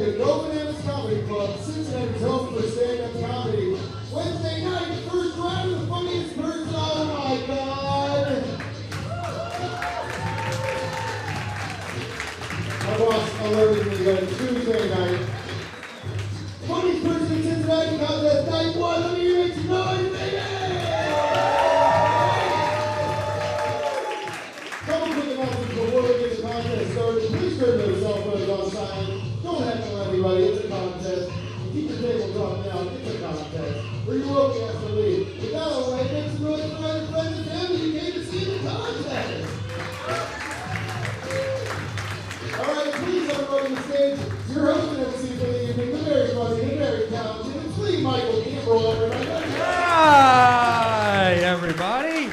to Go Bananas Comedy Club, Cincinnati's home for stand-up comedy. Wednesday night, first round of the funniest person. Oh my God! My boss alerted me that Tuesday night, funniest person in Cincinnati contest night one. Let me hear make some noise, baby! Couple quick announcements before we get the contest started. Please turn those cell phones on silent. Don't heckle anybody. It's a contest. Keep your table talk down. It's a contest. Or you will be asked to leave. With that out of the way, make some noise for your friends and family you came to see the contest. All right, please everybody on the stage. Your host and MC for the evening, the very funny, the very talented, and Flee Michael Campbell, everybody. Hi, everybody.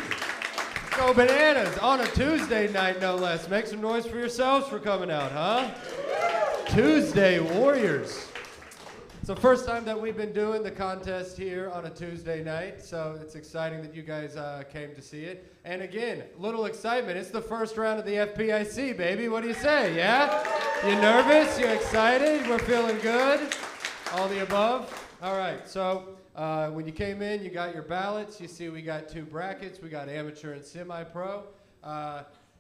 Go Bananas on a Tuesday night, no less. Make some noise for yourselves for coming out, huh? Tuesday Warriors. It's the first time that we've been doing the contest here on a Tuesday night, so it's exciting that you guys came to see it. And again, little excitement. It's the first round of the FPIC, baby. What do you say, yeah? You nervous? You excited? We're feeling good? All the above? All right, so when you came in, you got your ballots. You see we got 2 brackets. We got amateur and semi-pro.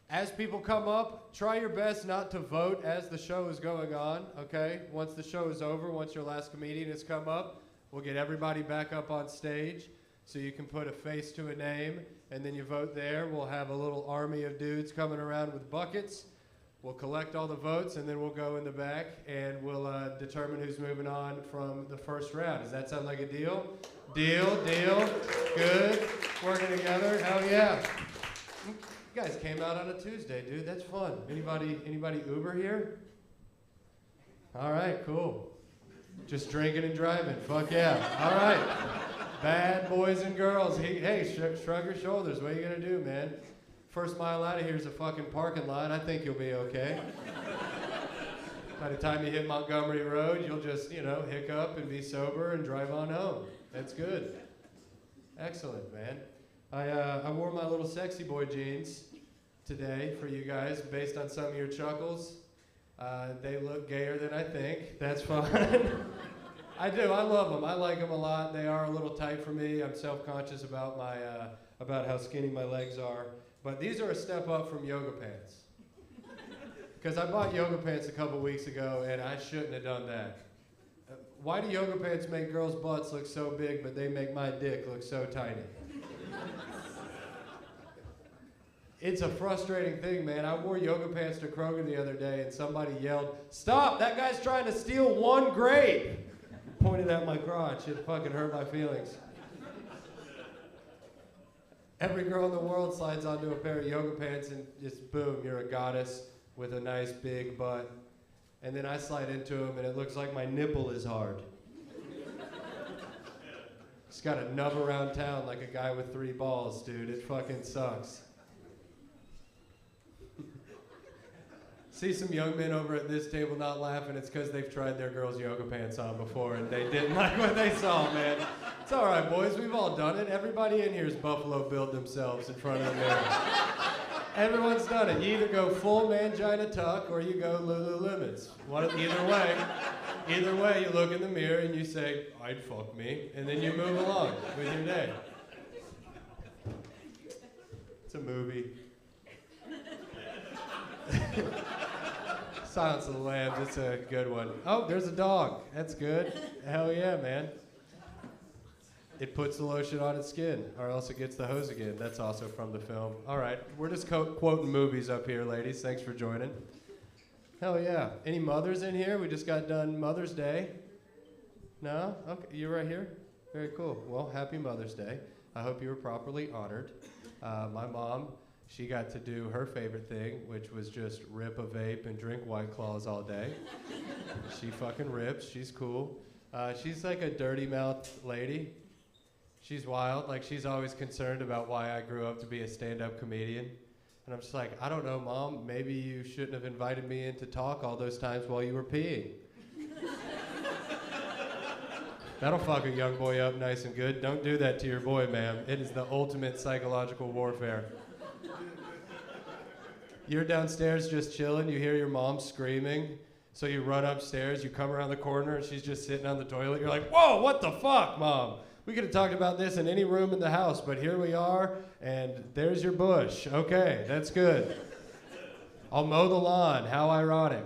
As people come up, try your best not to vote as the show is going on, okay? Once the show is over, once your last comedian has come up, we'll get everybody back up on stage so you can put a face to a name, and then you vote there. We'll have a little army of dudes coming around with buckets. We'll collect all the votes, and then we'll go in the back, and we'll determine who's moving on from the first round. Does that sound like a deal? Deal. Good. Working together. Hell yeah. You guys came out on a Tuesday, dude. That's fun. Anybody Uber here? All right, cool. Just drinking and driving. Fuck yeah. All right. Bad boys and girls. Hey, shrug your shoulders. What are you gonna do, man? First mile out of here is a fucking parking lot. I think you'll be okay. By the time you hit Montgomery Road, you'll just, hiccup and be sober and drive on home. That's good. Excellent, man. I wore my little sexy boy jeans today for you guys based on some of your chuckles. They look gayer than I think. That's fine. I do. I love them. I like them a lot. They are a little tight for me. I'm self-conscious about about how skinny my legs are. But these are a step up from yoga pants. Because I bought yoga pants a couple weeks ago, and I shouldn't have done that. Why do yoga pants make girls' butts look so big, but they make my dick look so tiny? It's a frustrating thing, man. I wore yoga pants to Kroger the other day, and somebody yelled, "Stop! That guy's trying to steal 1 grape!" Pointed at my crotch. It fucking hurt my feelings. Every girl in the world slides onto a pair of yoga pants and just boom, you're a goddess with a nice big butt. And then I slide into them and it looks like my nipple is hard. Just got a nub around town like a guy with 3 balls, dude. It fucking sucks. See some young men over at this table not laughing. It's because they've tried their girls' yoga pants on before and they didn't like what they saw, man. It's all right, boys. We've all done it. Everybody in here is Buffalo Billed themselves in front of the mirror. Everyone's done it. You either go full mangina tuck or you go Lululemons. Either way, you look in the mirror and you say, "I'd fuck me," and then you move along with your day. It's a movie. Silence of the Lambs, it's a good one. Oh, there's a dog. That's good. Hell yeah, man. It puts the lotion on its skin, or else it gets the hose again. That's also from the film. All right, we're just quoting movies up here, ladies. Thanks for joining. Hell yeah. Any mothers in here? We just got done Mother's Day. No? Okay, you're right here? Very cool. Well, happy Mother's Day. I hope you were properly honored. My mom, she got to do her favorite thing, which was just rip a vape and drink White Claws all day. She fucking rips. She's cool. She's like a dirty mouth lady. She's wild. Like, she's always concerned about why I grew up to be a stand-up comedian. And I'm just like, I don't know, Mom. Maybe you shouldn't have invited me in to talk all those times while you were peeing. That'll fuck a young boy up nice and good. Don't do that to your boy, ma'am. It is the ultimate psychological warfare. You're downstairs just chilling. You hear your mom screaming So you run upstairs, you come around the corner, and she's just sitting on the toilet. You're like, whoa, what the fuck, Mom? We could have talked about this in any room in the house, but here we are, and there's your bush. Okay, that's good. I'll mow the lawn. How ironic.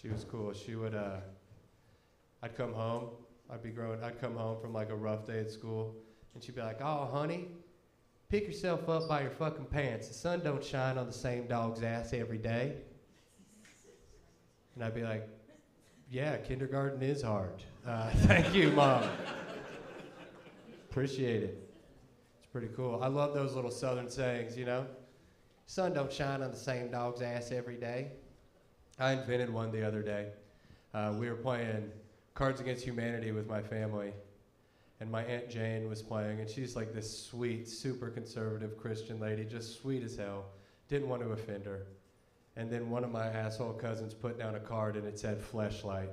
She was cool. She would, I'd come home. I'd come home from like a rough day at school, and she'd be like, oh, honey, pick yourself up by your fucking pants. The sun don't shine on the same dog's ass every day. And I'd be like, yeah, kindergarten is hard. Thank you, Mom. Appreciate it. It's pretty cool. I love those little Southern sayings, you know? Sun don't shine on the same dog's ass every day. I invented one the other day. We were playing Cards Against Humanity with my family, and my Aunt Jane was playing, and she's like this sweet, super conservative Christian lady, just sweet as hell. Didn't want to offend her. And then one of my asshole cousins put down a card, and it said fleshlight.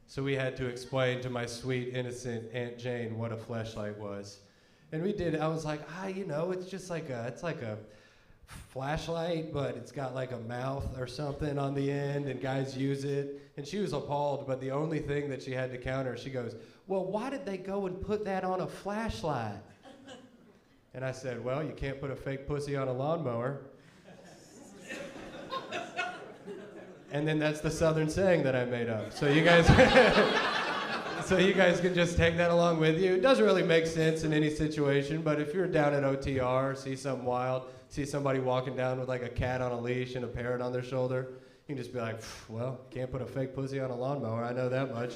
So we had to explain to my sweet, innocent Aunt Jane what a fleshlight was. And we did. I was like, you know, it's just like it's like a flashlight, but it's got like a mouth or something on the end, and guys use it. And she was appalled, but the only thing that she had to counter, she goes, well, why did they go and put that on a flashlight? And I said, well, you can't put a fake pussy on a lawnmower. And then that's the Southern saying that I made up. So you guys can just take that along with you. It doesn't really make sense in any situation, but if you're down at OTR, see something wild, see somebody walking down with like a cat on a leash and a parrot on their shoulder, you can just be like, well, can't put a fake pussy on a lawnmower, I know that much.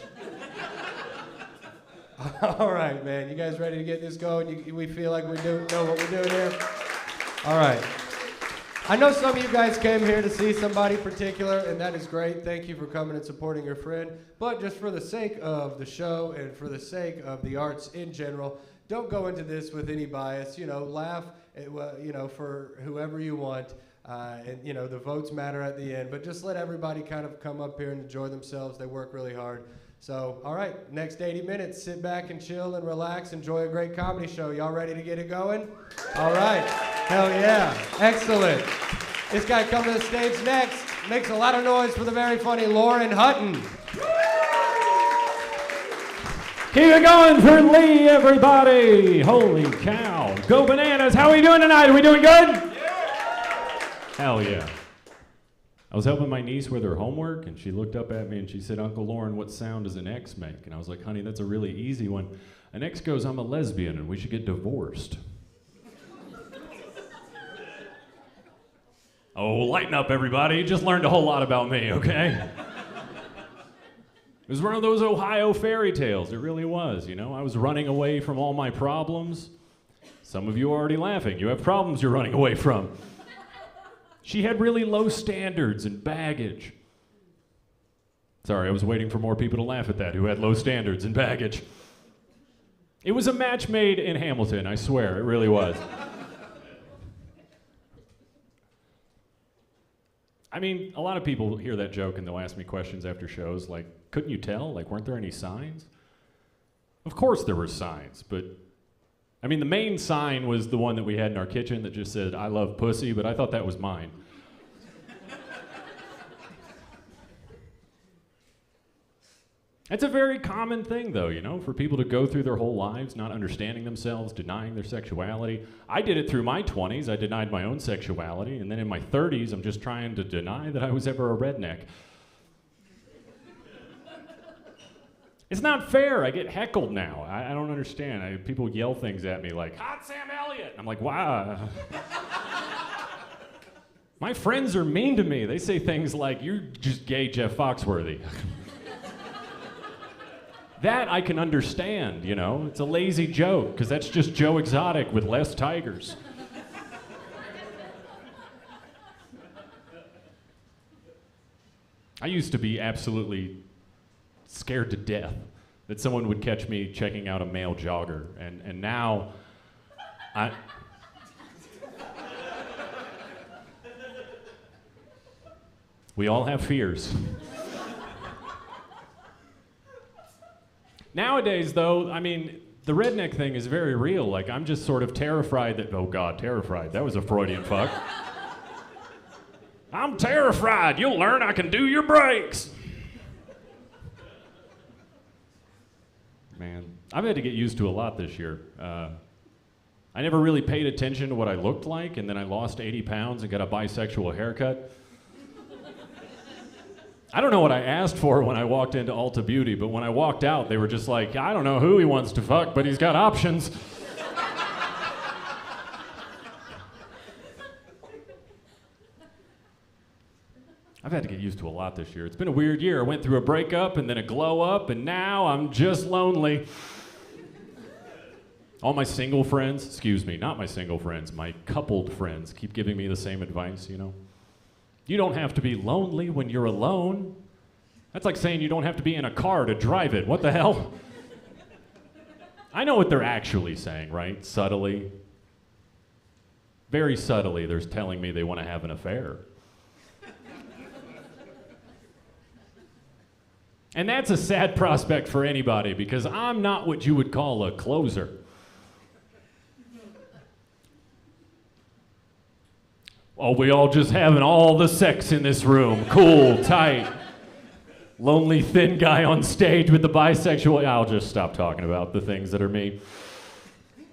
All right, man, you guys ready to get this going? We feel like we know what we're doing here? All right. I know some of you guys came here to see somebody particular, and that is great. Thank you for coming and supporting your friend. But just for the sake of the show and for the sake of the arts in general, don't go into this with any bias. You know, laugh, you know, for whoever you want. And, you know, the votes matter at the end. But just let everybody kind of come up here and enjoy themselves. They work really hard. So, all right, next 80 minutes, sit back and chill and relax. Enjoy a great comedy show. Y'all ready to get it going? All right. Hell yeah. Excellent. This guy coming to the stage next makes a lot of noise for the very funny Lauren Hutton. Keep it going for Lee, everybody. Holy cow. Go bananas. How are we doing tonight? Are we doing good? Yeah. Hell yeah. I was helping my niece with her homework, and she looked up at me and she said, Uncle Lauren, what sound does an X make? And I was like, honey, that's a really easy one. An X goes, I'm a lesbian and we should get divorced. Oh, lighten up, everybody. You just learned a whole lot about me, okay? It was one of those Ohio fairy tales. It really was, you know? I was running away from all my problems. Some of you are already laughing. You have problems you're running away from. She had really low standards and baggage. Sorry, I was waiting for more people to laugh at that who had low standards and baggage. It was a match made in Hamilton, I swear, it really was. I mean, a lot of people hear that joke and they'll ask me questions after shows like, couldn't you tell? Like, weren't there any signs? Of course there were signs, but I mean, the main sign was the one that we had in our kitchen that just said, I love pussy, but I thought that was mine. It's a very common thing, though, you know, for people to go through their whole lives not understanding themselves, denying their sexuality. I did it through my 20s. I denied my own sexuality. And then in my 30s, I'm just trying to deny that I was ever a redneck. It's not fair. I get heckled now. I don't understand. People yell things at me like, Hot Sam Elliott. I'm like, wow. My friends are mean to me. They say things like, you're just gay Jeff Foxworthy. That I can understand, you know. It's a lazy joke, because that's just Joe Exotic with less tigers. I used to be absolutely scared to death that someone would catch me checking out a male jogger, and now we all have fears. Nowadays, though, I mean, the redneck thing is very real. Like, I'm just sort of terrified that, oh God, terrified. That was a Freudian fuck. I'm terrified. You'll learn I can do your brakes. Man, I've had to get used to a lot this year. I never really paid attention to what I looked like, and then I lost 80 pounds and got a bisexual haircut. I don't know what I asked for when I walked into Ulta Beauty, but when I walked out, they were just like, I don't know who he wants to fuck, but he's got options. I've had to get used to a lot this year. It's been a weird year. I went through a breakup and then a glow up, and now I'm just lonely. All my single friends, excuse me, not my single friends, my coupled friends keep giving me the same advice, you know. You don't have to be lonely when you're alone. That's like saying you don't have to be in a car to drive it. What the hell? I know what they're actually saying, right? Subtly. Very subtly, they're telling me they want to have an affair. And that's a sad prospect for anybody because I'm not what you would call a closer. Oh, we all just having all the sex in this room. Cool, tight. Lonely, thin guy on stage with the bisexual. I'll just stop talking about the things that are me. Do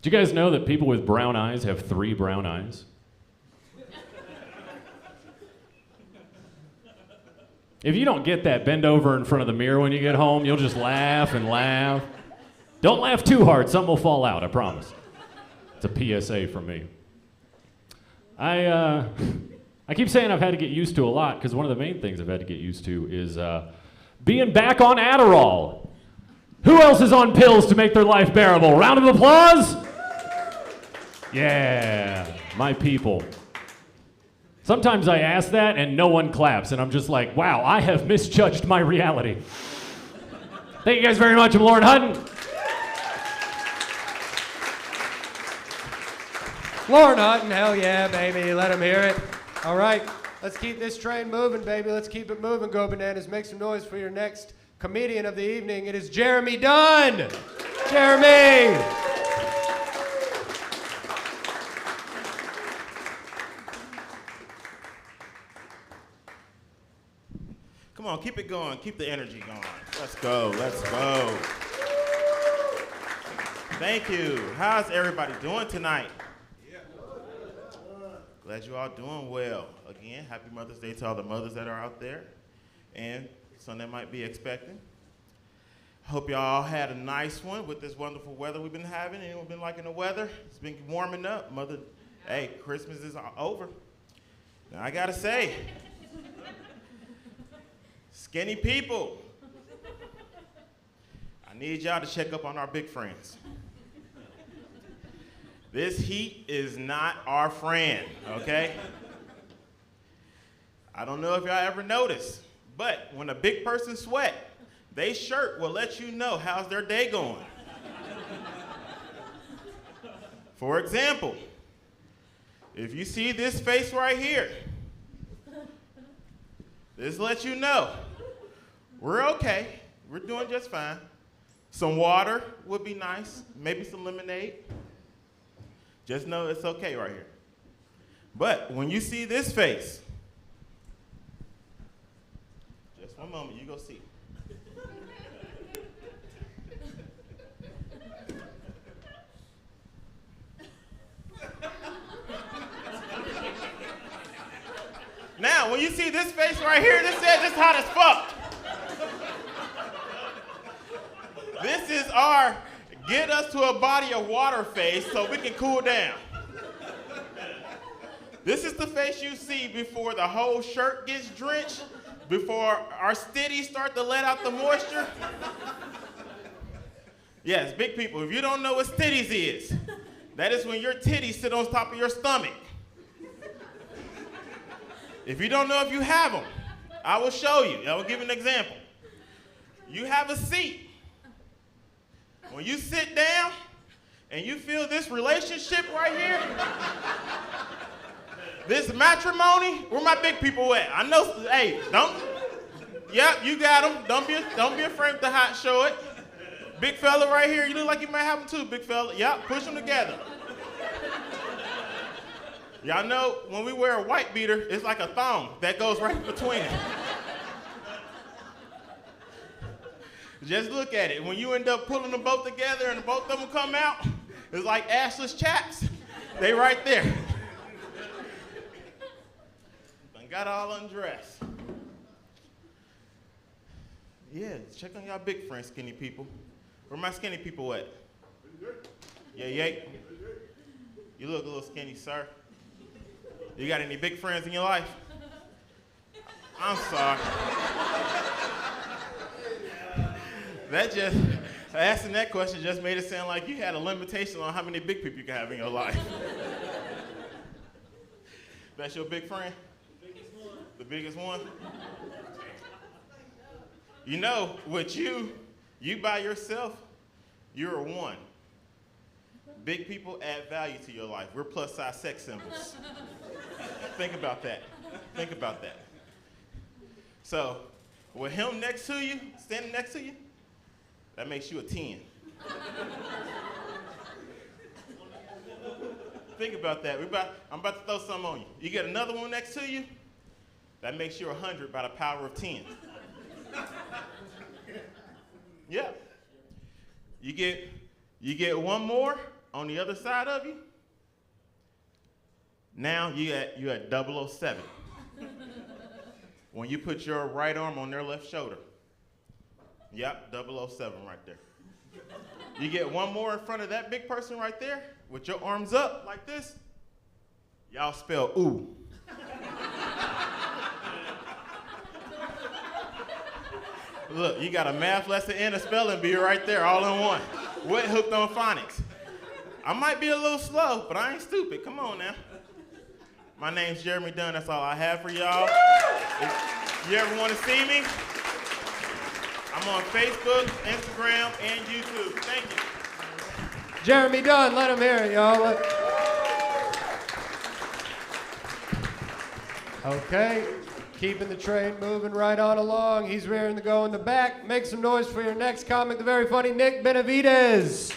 you guys know that people with brown eyes have 3 brown eyes? If you don't get that, bend over in front of the mirror when you get home. You'll just laugh and laugh. Don't laugh too hard. Something will fall out, I promise. It's a PSA from me. I keep saying I've had to get used to a lot because one of the main things I've had to get used to is being back on Adderall. Who else is on pills to make their life bearable? Round of applause? Yeah, my people. Sometimes I ask that and no one claps and I'm just like, wow, I have misjudged my reality. Thank you guys very much. I'm Lauren Hutton. Lauren Hutton, hell yeah, baby. Let him hear it. All right, let's keep this train moving, baby. Let's keep it moving. Go Bananas. Make some noise for your next comedian of the evening. It is Jeremy Dunn. Jeremy. Come on, keep it going. Keep the energy going. Let's go. Let's go. Thank you. How's everybody doing tonight? Glad you all doing well. Again, happy Mother's Day to all the mothers that are out there and some that might be expecting. Hope y'all had a nice one with this wonderful weather we've been having. Anyone been liking the weather? It's been warming up. Hey, Christmas is over. Now I gotta say, skinny people, I need y'all to check up on our big friends. This heat is not our friend, okay? I don't know if y'all ever noticed, but when a big person sweat, they shirt will let you know how's their day going. For example, if you see this face right here, this lets you know we're okay, we're doing just fine. Some water would be nice, maybe some lemonade. Just know it's okay right here. But when you see this face, just one moment, you go see. Now, when you see this face right here, this says it's hot as fuck. This is our get us to a body of water face so we can cool down. This is the face you see before the whole shirt gets drenched, before our stitties start to let out the moisture. Yes, big people, if you don't know what stitties is, that is when your titties sit on top of your stomach. If you don't know if you have them, I will show you. I will give you an example. You have a seat. When you sit down and you feel this relationship right here, this matrimony, where my big people at? I know, hey, yep, you got them. Don't be afraid to hot show it. Big fella right here, you look like you might have them too, big fella. Yep, push them together. Y'all know when we wear a white beater, it's like a thong that goes right between it. Just look at it. When you end up pulling them both together and both of them come out, it's like assless chaps. They right there. Done got all undressed. Yeah, check on y'all big friends, skinny people. Where my skinny people at? Yeah. You look a little skinny, sir. You got any big friends in your life? I'm sorry. Asking that question just made it sound like you had a limitation on how many big people you can have in your life. That's your big friend? The biggest one? You know, with you by yourself, you're a one. Big people add value to your life. We're plus size sex symbols. Think about that. Think about that. So, with him next to you, standing next to you, that makes you a 10. Think about that. I'm about to throw something on you. You get another one next to you, that makes you 100 by the power of 10. Yeah. You get one more on the other side of you. Now you at 007. When you put your right arm on their left shoulder. Yep, 007 right there. You get one more in front of that big person right there with your arms up like this. Y'all spell ooh. Look, you got a math lesson and a spelling bee right there, all in one. Wet hooked on phonics. I might be a little slow, but I ain't stupid. Come on now. My name's Jeremy Dunn. That's all I have for y'all. If you ever want to see me, I'm on Facebook, Instagram, and YouTube. Thank you. Jeremy Dunn, let him hear it, y'all. Okay, keeping the train moving right on along. He's rearing to go in the back. Make some noise for your next comic, the very funny Nick Benavides.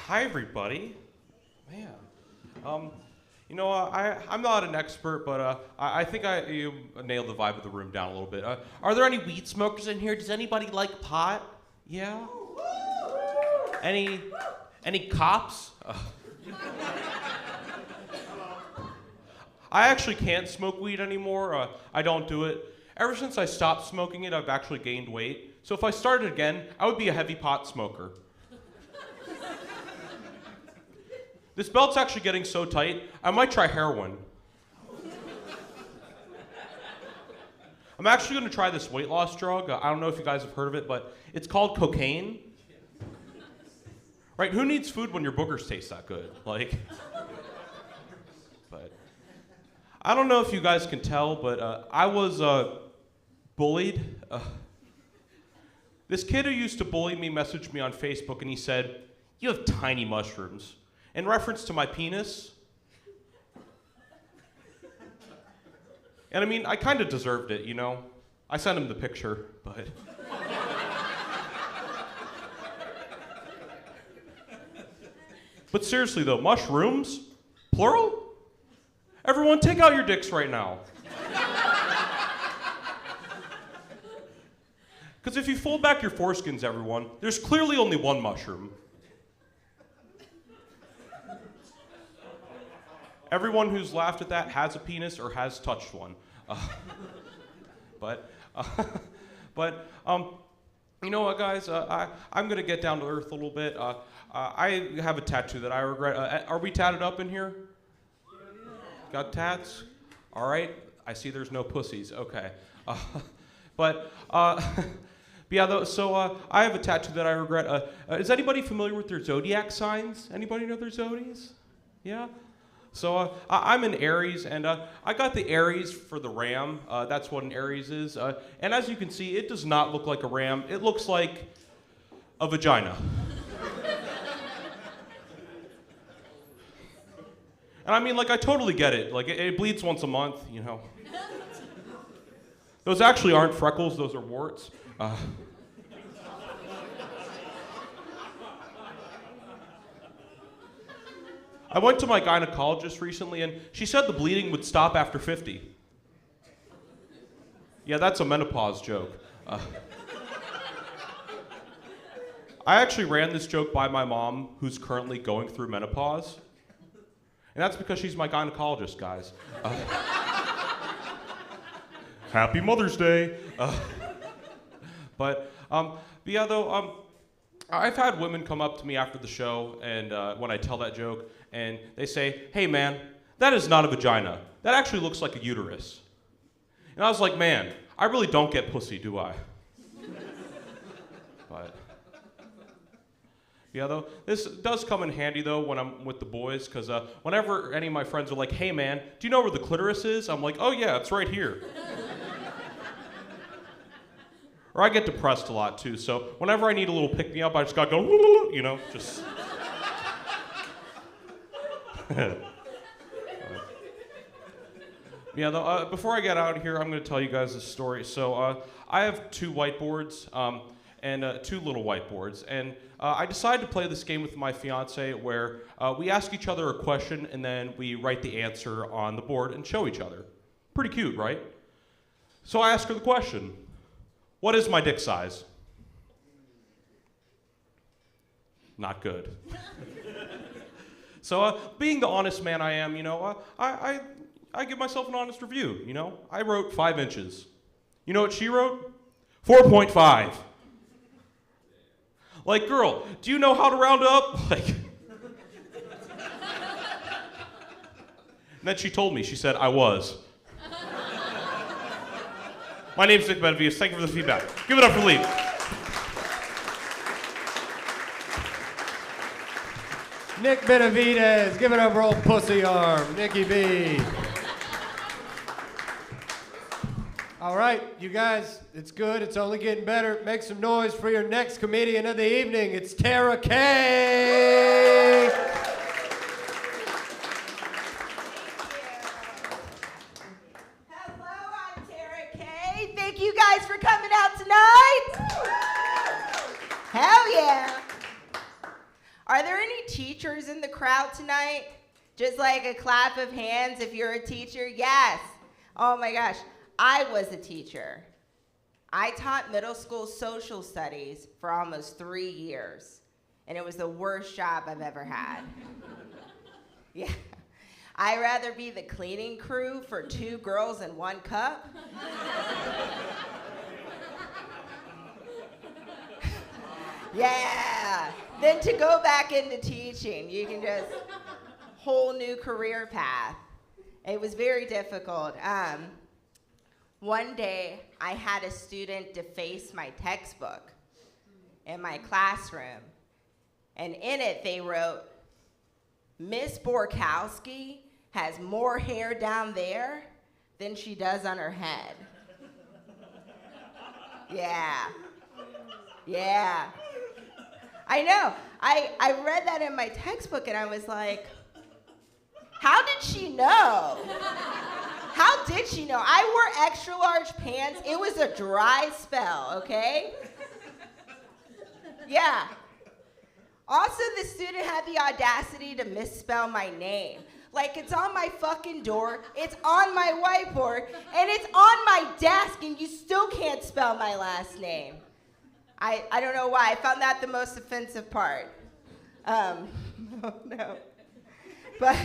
Hi, everybody. Man, I'm not an expert, but I think you nailed the vibe of the room down a little bit. Are there any weed smokers in here? Does anybody like pot? Yeah? Any cops? I actually can't smoke weed anymore. I don't do it. Ever since I stopped smoking it, I've actually gained weight. So if I started again, I would be a heavy pot smoker. This belt's actually getting so tight, I might try heroin. I'm actually gonna try this weight loss drug. I don't know if you guys have heard of it, but it's called cocaine. Right, who needs food when your boogers taste that good? But I don't know if you guys can tell, but I was bullied. This kid who used to bully me messaged me on Facebook and he said, "You have tiny mushrooms," in reference to my penis. And I mean, I kind of deserved it, you know? I sent him the picture, but... But seriously though, mushrooms? Plural? Everyone take out your dicks right now. Because if you fold back your foreskins, everyone, there's clearly only one mushroom. Everyone who's laughed at that has a penis or has touched one. You know what, guys? I'm gonna get down to earth a little bit. I have a tattoo that I regret. Are we tatted up in here? Got tats? All right. I see there's no pussies. Okay. Yeah, though, so I have a tattoo that I regret. Is anybody familiar with their zodiac signs? Anybody know their zodies? Yeah? So I'm an Aries, and I got the Aries for the ram. That's what an Aries is. And as you can see, it does not look like a ram. It looks like a vagina. And I mean, like, I totally get it. Like, it bleeds once a month, you know. Those actually aren't freckles, those are warts. I went to my gynecologist recently, and she said the bleeding would stop after 50. Yeah, that's a menopause joke. I actually ran this joke by my mom, who's currently going through menopause. And that's because she's my gynecologist, guys. Happy Mother's Day. I've had women come up to me after the show, and when I tell that joke, and they say, "Hey man, that is not a vagina. That actually looks like a uterus." And I was like, man, I really don't get pussy, do I? But yeah, though, this does come in handy though when I'm with the boys, because whenever any of my friends are like, "Hey man, do you know where the clitoris is?" I'm like, "Oh yeah, it's right here." Or I get depressed a lot too, so whenever I need a little pick-me-up, I just gotta go, you know, just. Yeah, though, before I get out of here, I'm gonna tell you guys a story. So I have two whiteboards and two little whiteboards, and I decided to play this game with my fiance where we ask each other a question and then we write the answer on the board and show each other. Pretty cute, right? So I ask her the question. What is my dick size? Not good. So, being the honest man I am, you know, I give myself an honest review, you know. I wrote 5 inches. You know what she wrote? 4.5. Like, girl, do you know how to round up? Like. And then she told me, she said, I was. My name's Nick Benavides. Thank you for the feedback. Give it up for Lee. Nick Benavides, give it up for old pussy arm, Nicky B. All right, you guys, it's good. It's only getting better. Make some noise for your next comedian of the evening. It's Tara Kay. Thank you guys for coming out tonight. Hell yeah. Are there any teachers in the crowd tonight? Just like a clap of hands if you're a teacher. Yes. Oh my gosh. I was a teacher. I taught middle school social studies for almost 3 years, and it was the worst job I've ever had. Yeah. I'd rather be the cleaning crew for 2 girls and 1 cup. Yeah. Then to go back into teaching, you can just whole new career path. It was very difficult. One day, I had a student deface my textbook in my classroom, and in it they wrote, "Miss Borkowski has more hair down there than she does on her head." Yeah. Yeah. I know. I read that in my textbook and I was like, how did she know? How did she know? I wore extra large pants. It was a dry spell, okay? Yeah. Also, the student had the audacity to misspell my name. Like, it's on my fucking door, it's on my whiteboard, and it's on my desk, and you still can't spell my last name. I don't know why. I found that the most offensive part. No. But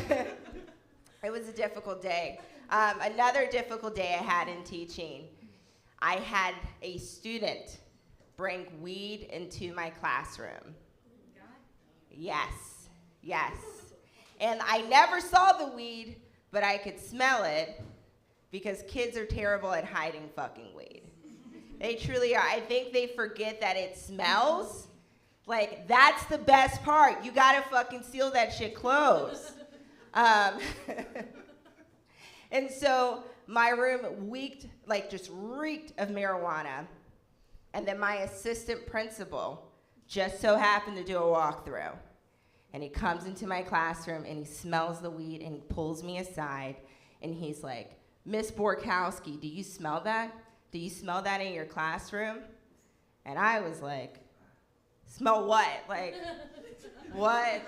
it was a difficult day. Another difficult day I had in teaching. I had a student bring weed into my classroom. Yes. And I never saw the weed, but I could smell it because kids are terrible at hiding fucking weed. They truly are. I think they forget that it smells. Like, that's the best part. You gotta fucking seal that shit closed. And so my room just reeked of marijuana. And then my assistant principal just so happened to do a walkthrough. And he comes into my classroom and he smells the weed and he pulls me aside and he's like, "Miss Borkowski, do you smell that? Do you smell that in your classroom?" And I was like, Smell what? Like, what?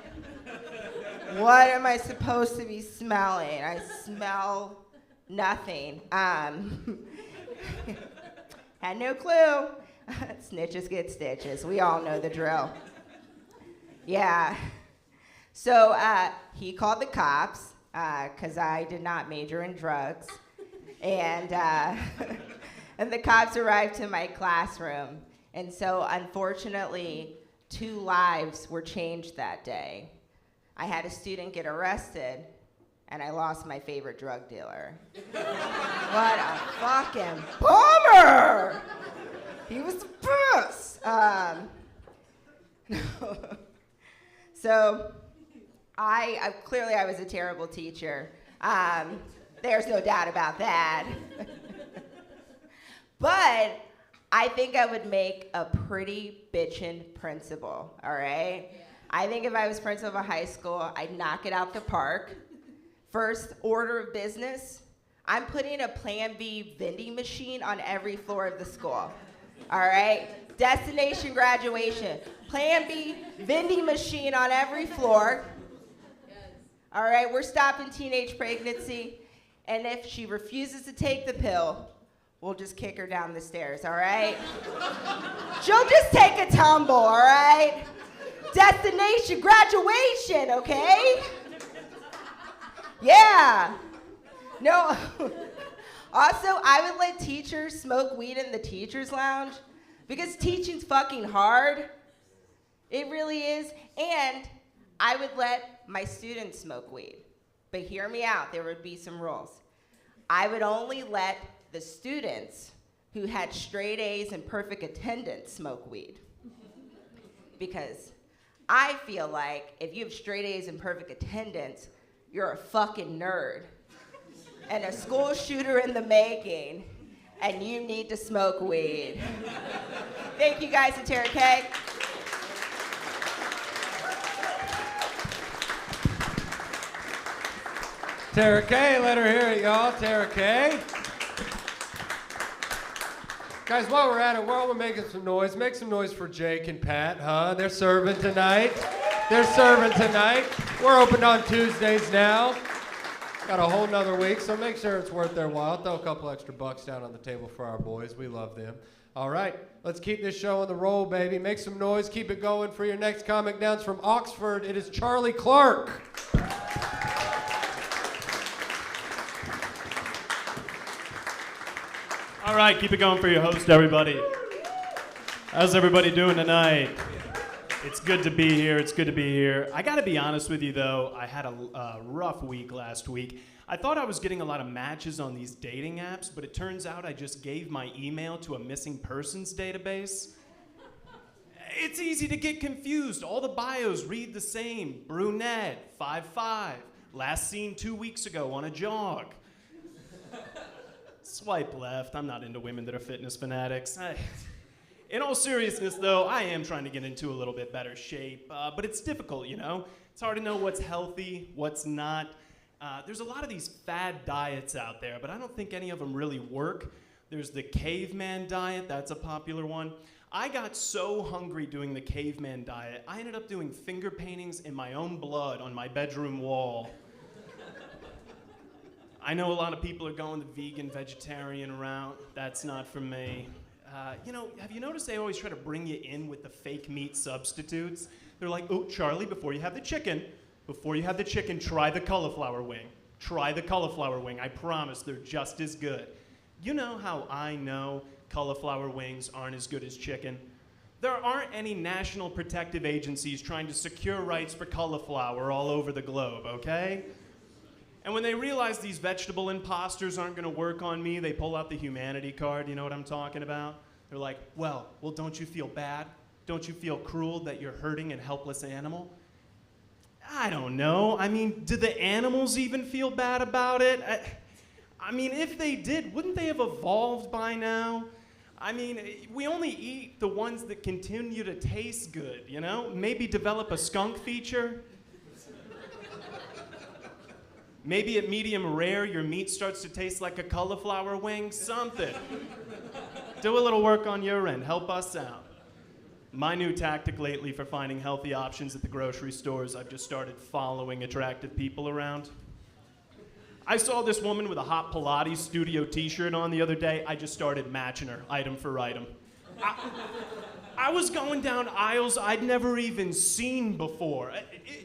What am I supposed to be smelling? I smell nothing. Had no clue. Snitches get stitches. We all know the drill. Yeah. So he called the cops because I did not major in drugs. And, and the cops arrived to my classroom. And so, unfortunately, 2 lives were changed that day. I had a student get arrested, and I lost my favorite drug dealer. What a fucking bummer! He was the best. So, clearly I was a terrible teacher. There's no doubt about that. But I think I would make a pretty bitchin' principal, all right? Yeah. I think if I was principal of a high school, I'd knock it out the park. First order of business, I'm putting a Plan B vending machine on every floor of the school, all right? Destination graduation, Plan B vending machine on every floor. Yes. All right, we're stopping teenage pregnancy, and if she refuses to take the pill, we'll just kick her down the stairs, all right? She'll just take a tumble, all right? Destination graduation, okay? Yeah. No. Also, I would let teachers smoke weed in the teacher's lounge because teaching's fucking hard. It really is. And I would let my students smoke weed. But hear me out, there would be some rules. I would only let the students who had straight A's and perfect attendance smoke weed. Because I feel like if you have straight A's and perfect attendance, you're a fucking nerd and a school shooter in the making, and you need to smoke weed. Thank you guys at Tara K. Tara K, let her hear it, y'all. Tara K. Guys, while we're at it, while we're making some noise, make some noise for Jake and Pat, huh? They're serving tonight. They're serving tonight. We're open on Tuesdays now. Got a whole nother week, so make sure it's worth their while. Throw a couple extra bucks down on the table for our boys. We love them. All right, let's keep this show on the roll, baby. Make some noise. Keep it going for your next comic downs from Oxford. It is Charlie Clark. All right, keep it going for your host, everybody. How's everybody doing tonight? It's good to be here. It's good to be here. I got to be honest with you, though. I had a rough week last week. I thought I was getting a lot of matches on these dating apps, but it turns out I just gave my email to a missing persons database. It's easy to get confused. All the bios read the same. Brunette, 5'5", last seen 2 weeks ago on a jog. Swipe left. I'm not into women that are fitness fanatics. In all seriousness, though, I am trying to get into a little bit better shape, but it's difficult, you know? It's hard to know what's healthy, what's not. There's a lot of these fad diets out there, but I don't think any of them really work. There's the caveman diet. That's a popular one. I got so hungry doing the caveman diet, I ended up doing finger paintings in my own blood on my bedroom wall. I know a lot of people are going the vegan, vegetarian route. That's not for me. You know, have you noticed they always try to bring you in with the fake meat substitutes? They're like, oh, Charlie, before you have the chicken, try the cauliflower wing. Try the cauliflower wing. I promise they're just as good. You know how I know cauliflower wings aren't as good as chicken? There aren't any national protective agencies trying to secure rights for cauliflower all over the globe, okay? And when they realize these vegetable imposters aren't gonna work on me, they pull out the humanity card, you know what I'm talking about? They're like, well, don't you feel bad? Don't you feel cruel that you're hurting an helpless animal? I don't know. I mean, do the animals even feel bad about it? I mean, if they did, wouldn't they have evolved by now? I mean, we only eat the ones that continue to taste good, you know? Maybe develop a skunk feature. Maybe at medium rare, your meat starts to taste like a cauliflower wing, something. Do a little work on your end, help us out. My new tactic lately for finding healthy options at the grocery stores, I've just started following attractive people around. I saw this woman with a hot Pilates studio t-shirt on the other day. I just started matching her, item for item. I was going down aisles I'd never even seen before.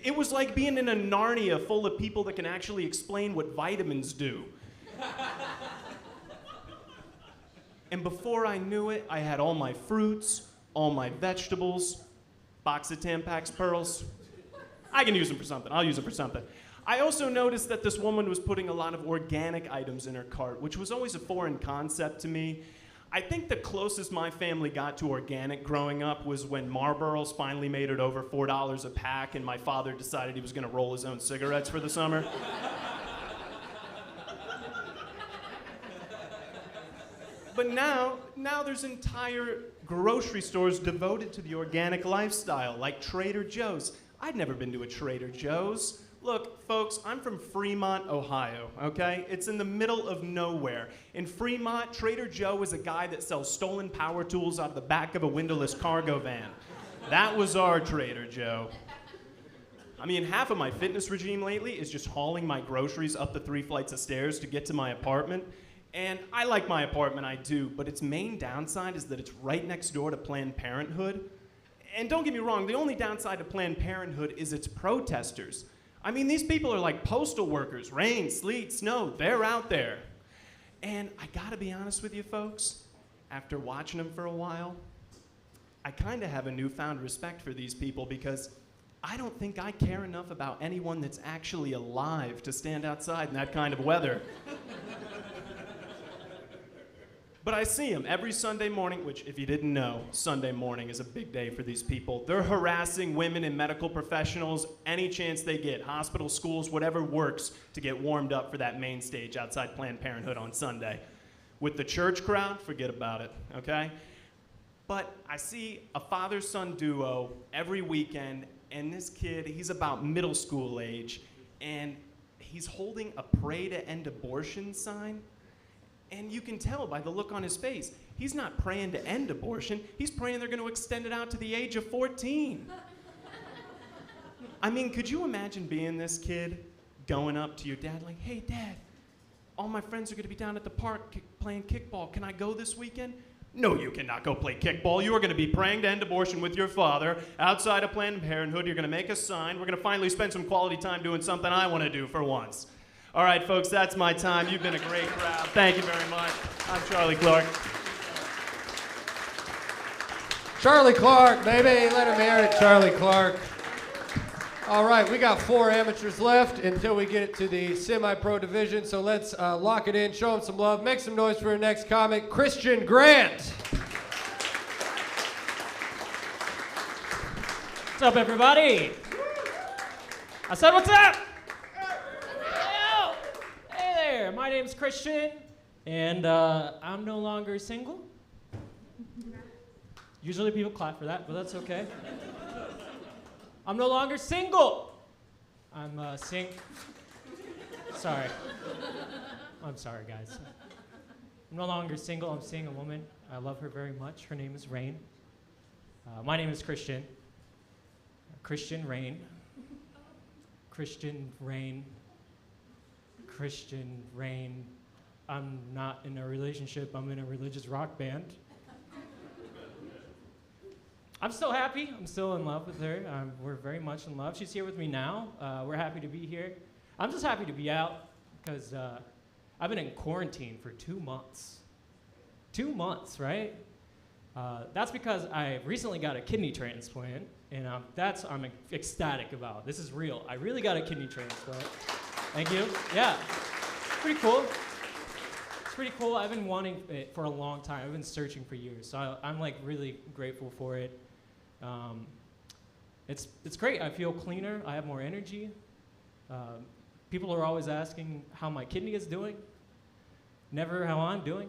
It was like being in a Narnia full of people that can actually explain what vitamins do. And before I knew it, I had all my fruits, all my vegetables, box of Tampax pearls. I can use them for something. I'll use them for something. I also noticed that this woman was putting a lot of organic items in her cart, which was always a foreign concept to me. I think the closest my family got to organic growing up was when Marlboros finally made it over $4 a pack and my father decided he was going to roll his own cigarettes for the summer. But now there's entire grocery stores devoted to the organic lifestyle, like Trader Joe's. I'd never been to a Trader Joe's. Look, folks, I'm from Fremont, Ohio, okay? It's in the middle of nowhere. In Fremont, Trader Joe is a guy that sells stolen power tools out of the back of a windowless cargo van. That was our Trader Joe. I mean, half of my fitness regime lately is just hauling my groceries up the 3 flights of stairs to get to my apartment. And I like my apartment, I do, but its main downside is that it's right next door to Planned Parenthood. And don't get me wrong, the only downside to Planned Parenthood is its protesters. I mean, these people are like postal workers. Rain, sleet, snow, they're out there. And I gotta be honest with you folks, after watching them for a while, I kinda have a newfound respect for these people because I don't think I care enough about anyone that's actually alive to stand outside in that kind of weather. But I see them every Sunday morning, which if you didn't know, Sunday morning is a big day for these people. They're harassing women and medical professionals any chance they get, hospitals, schools, whatever works to get warmed up for that main stage outside Planned Parenthood on Sunday. With the church crowd, forget about it, okay? But I see a father-son duo every weekend, and this kid, he's about middle school age, and he's holding a Pray to End Abortion sign. And you can tell by the look on his face, he's not praying to end abortion, he's praying they're going to extend it out to the age of 14. I mean, could you imagine being this kid going up to your dad like, hey, Dad, all my friends are going to be down at the park playing kickball. Can I go this weekend? No, you cannot go play kickball. You are going to be praying to end abortion with your father outside of Planned Parenthood. You're going to make a sign. We're going to finally spend some quality time doing something I want to do for once. All right, folks, that's my time. You've been a great crowd. Thank you very much. I'm Charlie Clark. Charlie Clark, baby. Let him hear it, Charlie Clark. All right, we got 4 amateurs left until we get to the semi-pro division, so let's lock it in, show them some love, make some noise for our next comic, Christian Grant. What's up, everybody? I said, what's up? Hey there, my name's Christian, and I'm no longer single. Usually people clap for that, but that's okay. I'm no longer single. I'm Sorry. I'm sorry, guys. I'm no longer single. I'm seeing a woman. I love her very much. Her name is Rain. My name is Christian. Christian Rain. Christian Rain. Christian Rain. I'm not in a relationship. I'm in a religious rock band. I'm still happy. I'm still in love with her. We're very much in love. She's here with me now. We're happy to be here. I'm just happy to be out because I've been in quarantine for 2 months. 2 months, right? That's because I recently got a kidney transplant, and I'm ecstatic about. This is real. I really got a kidney transplant. Thank you. Yeah, pretty cool. It's pretty cool. I've been wanting it for a long time. I've been searching for years, so I'm like really grateful for it. It's great. I feel cleaner. I have more energy. People are always asking how my kidney is doing. Never how I'm doing.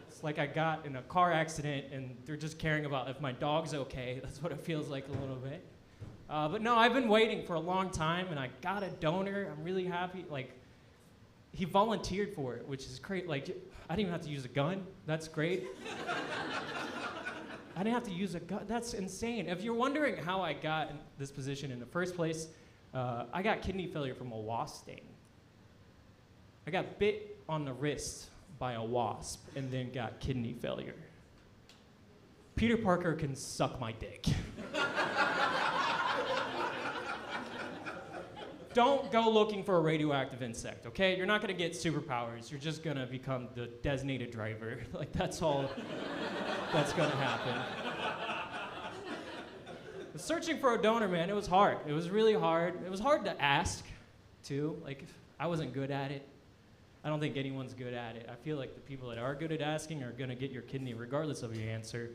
It's like I got in a car accident and they're just caring about if my dog's okay. That's what it feels like a little bit. But no, I've been waiting for a long time and I got a donor. I'm really happy. Like, he volunteered for it, which is great. Like, I didn't even have to use a gun. That's great. I didn't have to use a gun. That's insane. If you're wondering how I got in this position in the first place, I got kidney failure from a wasp sting. I got bit on the wrist by a wasp and then got kidney failure. Peter Parker can suck my dick. Don't go looking for a radioactive insect, okay? You're not gonna get superpowers. You're just gonna become the designated driver. Like, that's all that's gonna happen. Searching for a donor, man, it was hard. It was really hard. It was hard to ask, too. Like, I wasn't good at it. I don't think anyone's good at it. I feel like the people that are good at asking are gonna get your kidney regardless of your answer.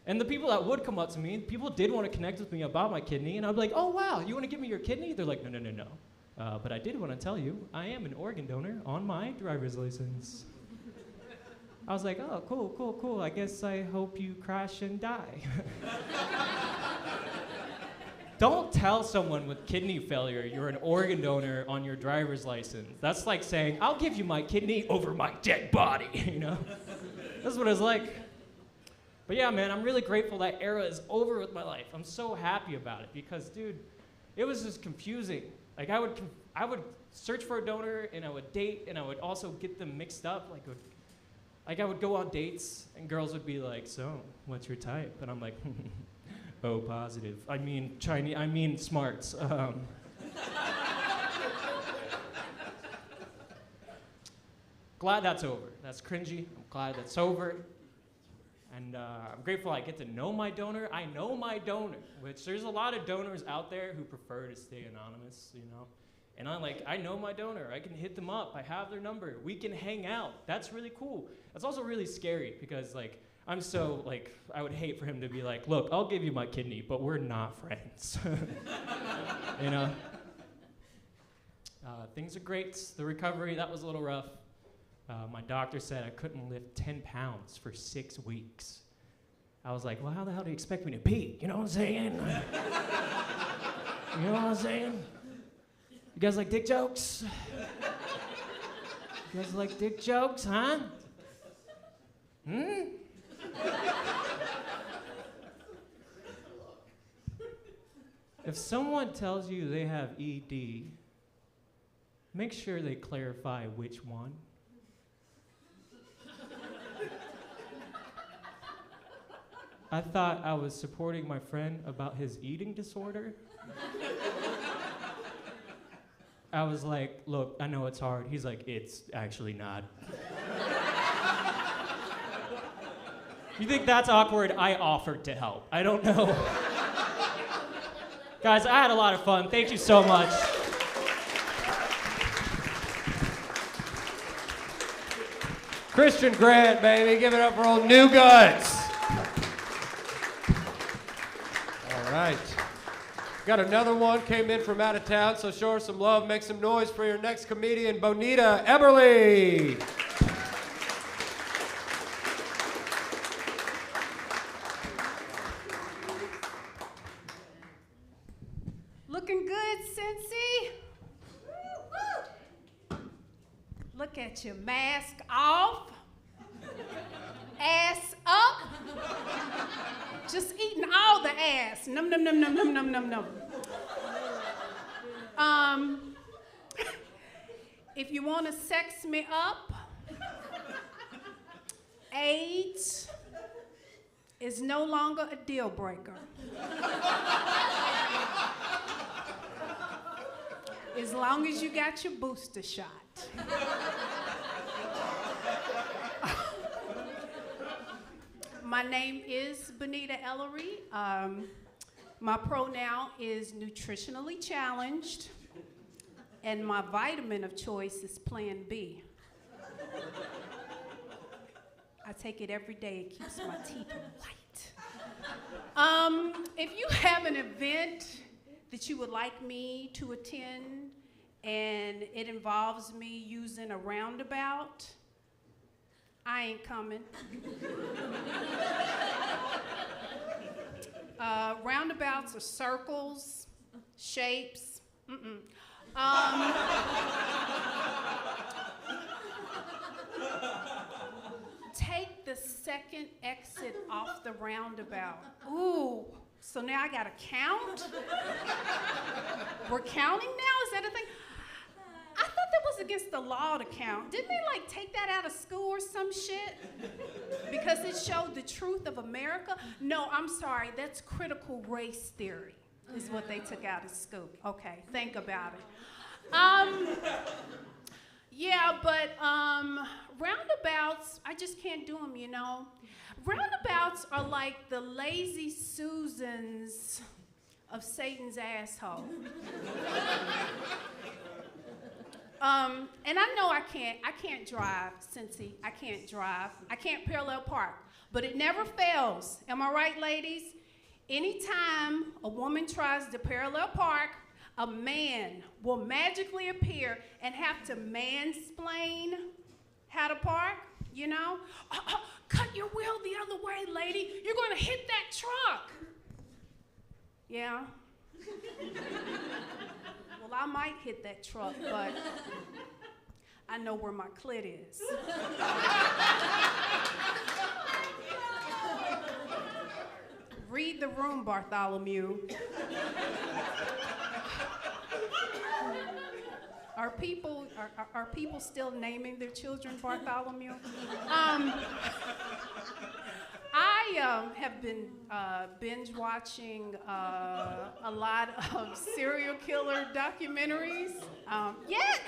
And the people that would come up to me, people did want to connect with me about my kidney, and I'd be like, oh, wow, you want to give me your kidney? They're like, no. But I did want to tell you, I am an organ donor on my driver's license. I was like, oh, cool. I guess I hope you crash and die. Don't tell someone with kidney failure you're an organ donor on your driver's license. That's like saying, I'll give you my kidney over my dead body, you know? That's what it's like. But yeah, man, I'm really grateful that era is over with my life. I'm so happy about it because, dude, it was just confusing. Like, I would search for a donor, and I would date, and I would also get them mixed up. Like I would go on dates, and girls would be like, so, what's your type? And I'm like, oh, positive. I mean Chinese, I mean smarts. Glad that's over. That's cringy. I'm glad that's over. And I'm grateful I get to know my donor. I know my donor, which there's a lot of donors out there who prefer to stay anonymous, you know? And I know my donor. I can hit them up. I have their number. We can hang out. That's really cool. That's also really scary because, I'm so, I would hate for him to be like, look, I'll give you my kidney, but we're not friends. You know? Things are great. The recovery, that was a little rough. My doctor said I couldn't lift 10 pounds for 6 weeks. I was like, well, how the hell do you expect me to pee? You know what I'm saying? You know what I'm saying? You guys like dick jokes? You guys like dick jokes, huh? If someone tells you they have ED, make sure they clarify which one. I thought I was supporting my friend about his eating disorder. I was like, look, I know it's hard. He's like, it's actually not. You think that's awkward? I offered to help. I don't know. Guys, I had a lot of fun. Thank you so much. Christian Grant, baby. Give it up for old New Guts. All right. Got another one, came in from out of town, so show her some love. Make some noise for your next comedian, Bonita Everly. Looking good, Cincy? Look at you, mask off, ass up, just eating all the ass. Num, num, num, num, num, num, num, num. If you want to sex me up, AIDS is no longer a deal breaker. As long as you got your booster shot. My name is Bonita Everly. My pronoun is nutritionally challenged, and my vitamin of choice is Plan B. I take it every day. It keeps my teeth white. If you have an event that you would like me to attend, and it involves me using a roundabout, I ain't coming. Roundabouts are circles, shapes. Take like the second exit off the roundabout. Ooh, so now I gotta count? We're counting now? Is that a thing? I thought that was against the law to count. Didn't they like take that out of school or some shit? Because it showed the truth of America? No, I'm sorry, that's critical race theory is what they took out of school. Okay, think about it. Yeah, but roundabouts, I just can't do them, you know? Roundabouts are like the lazy Susans of Satan's asshole. And I know I can't drive, Cincy. I can't drive. I can't parallel park. But it never fails. Am I right, ladies? Anytime a woman tries to parallel park, a man will magically appear and have to mansplain how to park, you know? Cut your wheel the other way, lady. You're gonna hit that truck. Yeah. Well, I might hit that truck, but I know where my clit is. Read the room, Bartholomew. Are people still naming their children Bartholomew? I have been binge watching a lot of serial killer documentaries. Yes,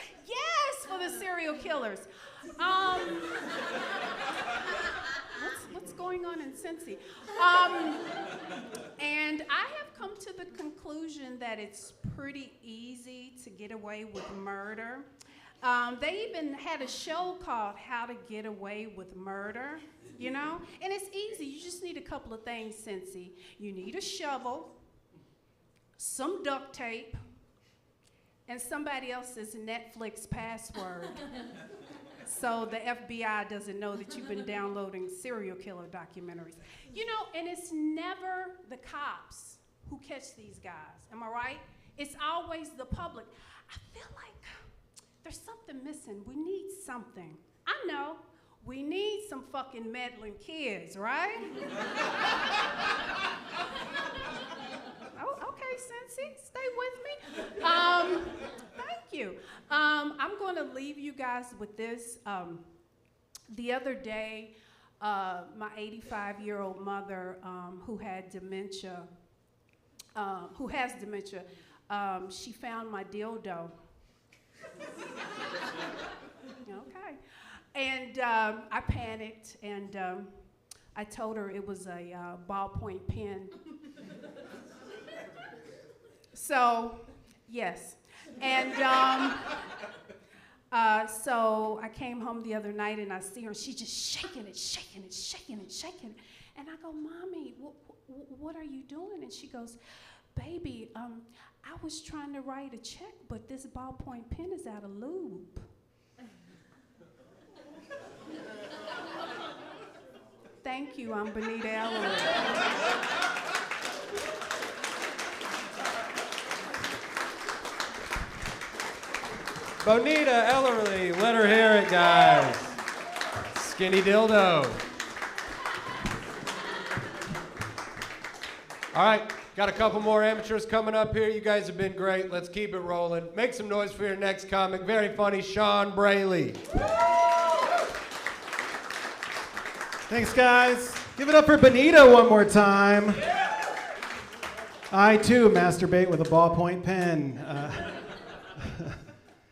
for the serial killers. What's going on in Cincy? And I have come to the conclusion that it's pretty easy to get away with murder. They even had a show called How to Get Away with Murder, you know? And it's easy. You just need a couple of things, Cincy. You need a shovel, some duct tape, and somebody else's Netflix password. So the FBI doesn't know that you've been downloading serial killer documentaries. You know, and it's never the cops who catch these guys. Am I right? It's always the public. I feel like there's something missing. We need something. I know. We need some fucking meddling kids, right? Oh, okay, Cincy, stay with me. Thank you. I'm going to leave you guys with this. The other day, my 85-year-old mother, who has dementia, she found my dildo. Okay. And I panicked, and I told her it was a ballpoint pen. So, yes. And so I came home the other night, and I see her, and she's just shaking it. And I go, Mommy, what are you doing? And she goes, Baby, I was trying to write a check, but this ballpoint pen is out of lube. Thank you, I'm Bonita Everly. Bonita Everly, let her hear it, guys. Skinny dildo. All right, got a couple more amateurs coming up here. You guys have been great. Let's keep it rolling. Make some noise for your next comic. Very funny, Sean Braley. Thanks, guys. Give it up for Bonita one more time. I, too, masturbate with a ballpoint pen.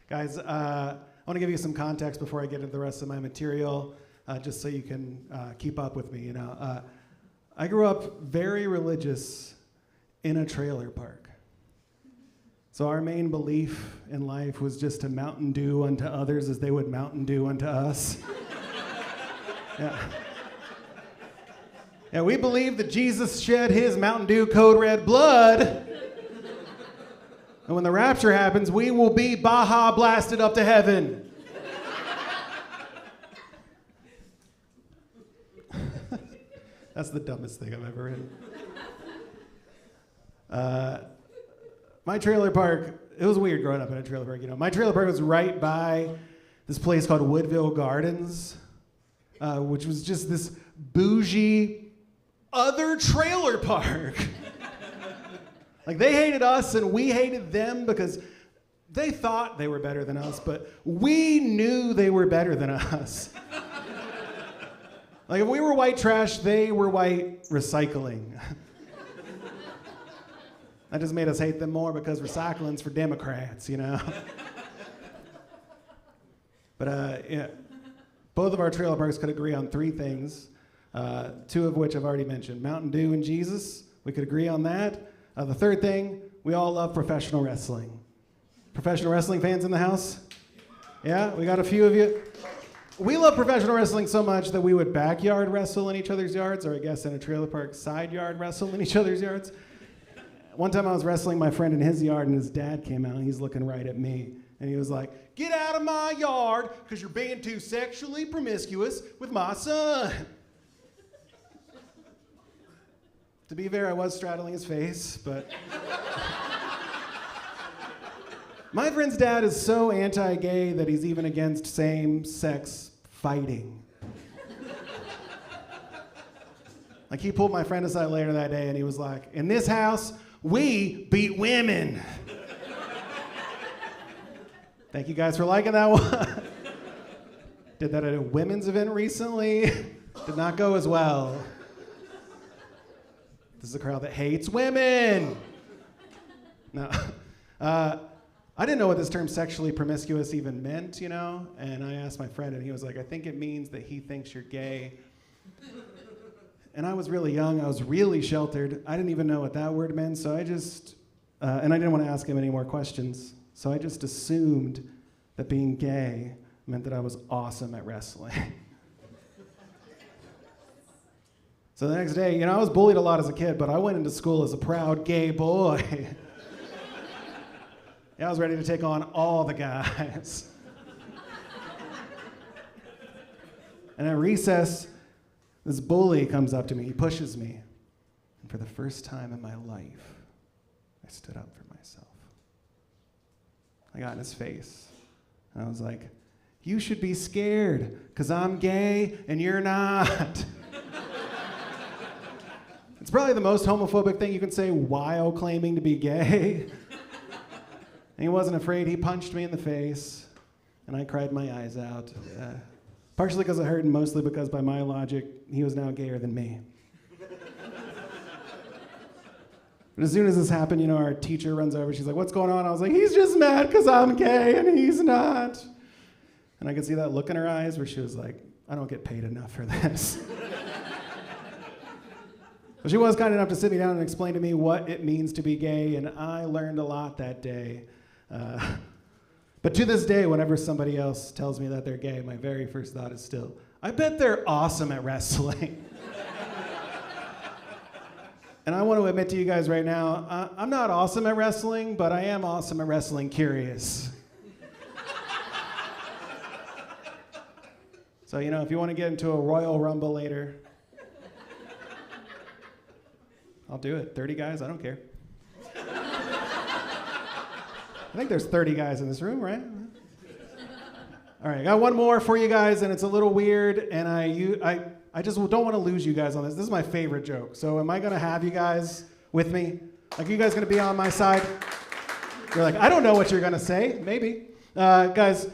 Guys, I want to give you some context before I get into the rest of my material, just so you can keep up with me. You know, I grew up very religious in a trailer park. So our main belief in life was just to Mountain Dew unto others as they would Mountain Dew unto us. Yeah. Yeah, we believe that Jesus shed his Mountain Dew Code Red blood. And when the rapture happens, we will be Baja blasted up to heaven. That's the dumbest thing I've ever written. My trailer park, it was weird growing up in a trailer park, you know. My trailer park was right by this place called Woodville Gardens. which was just this bougie other trailer park. Like, they hated us and we hated them because they thought they were better than us, but we knew they were better than us. Like, if we were white trash, they were white recycling. That just made us hate them more because recycling's for Democrats, you know? But yeah, both of our trailer parks could agree on 3 things, 2 of which I've already mentioned. Mountain Dew and Jesus, we could agree on that. The 3rd thing, we all love professional wrestling. Professional wrestling fans in the house? Yeah, we got a few of you. We love professional wrestling so much that we would backyard wrestle in each other's yards, or I guess in a trailer park, side yard wrestle in each other's yards. One time I was wrestling my friend in his yard, and his dad came out, and he's looking right at me. And he was like, "Get out of my yard, because you're being too sexually promiscuous with my son." To be fair, I was straddling his face, but... My friend's dad is so anti-gay that he's even against same-sex fighting. Like, he pulled my friend aside later that day, and he was like, "In this house, we beat women." Thank you guys for liking that one. Did that at a women's event recently. Did not go as well. This is a crowd that hates women. No. I didn't know what this term sexually promiscuous even meant, you know? And I asked my friend, and he was like, "I think it means that he thinks you're gay." And I was really young. I was really sheltered. I didn't even know what that word meant, so I just, and I didn't want to ask him any more questions. So I just assumed that being gay meant that I was awesome at wrestling. So the next day, you know, I was bullied a lot as a kid, but I went into school as a proud gay boy. Yeah, I was ready to take on all the guys. And at recess, this bully comes up to me, he pushes me. And for the first time in my life, I stood up for myself. I got in his face, and I was like, "You should be scared, because I'm gay and you're not." It's probably the most homophobic thing you can say while claiming to be gay. And he wasn't afraid. He punched me in the face, and I cried my eyes out. Partially because it hurt, and mostly because, by my logic, he was now gayer than me. But as soon as this happened, you know, our teacher runs over. She's like, "What's going on?" I was like, "He's just mad because I'm gay, and he's not." And I could see that look in her eyes where she was like, "I don't get paid enough for this." But she was kind enough to sit me down and explain to me what it means to be gay, and I learned a lot that day. But to this day, whenever somebody else tells me that they're gay, my very first thought is still, I bet they're awesome at wrestling. And I want to admit to you guys right now, I'm not awesome at wrestling, but I am awesome at wrestling curious. So, you know, if you want to get into a Royal Rumble later, I'll do it. 30 guys, I don't care. I think there's 30 guys in this room, right? All right, I got one more for you guys, and it's a little weird, and I just don't want to lose you guys on this. This is my favorite joke. So am I going to have you guys with me? Like, are you guys going to be on my side? You're like, I don't know what you're going to say. Maybe. Guys,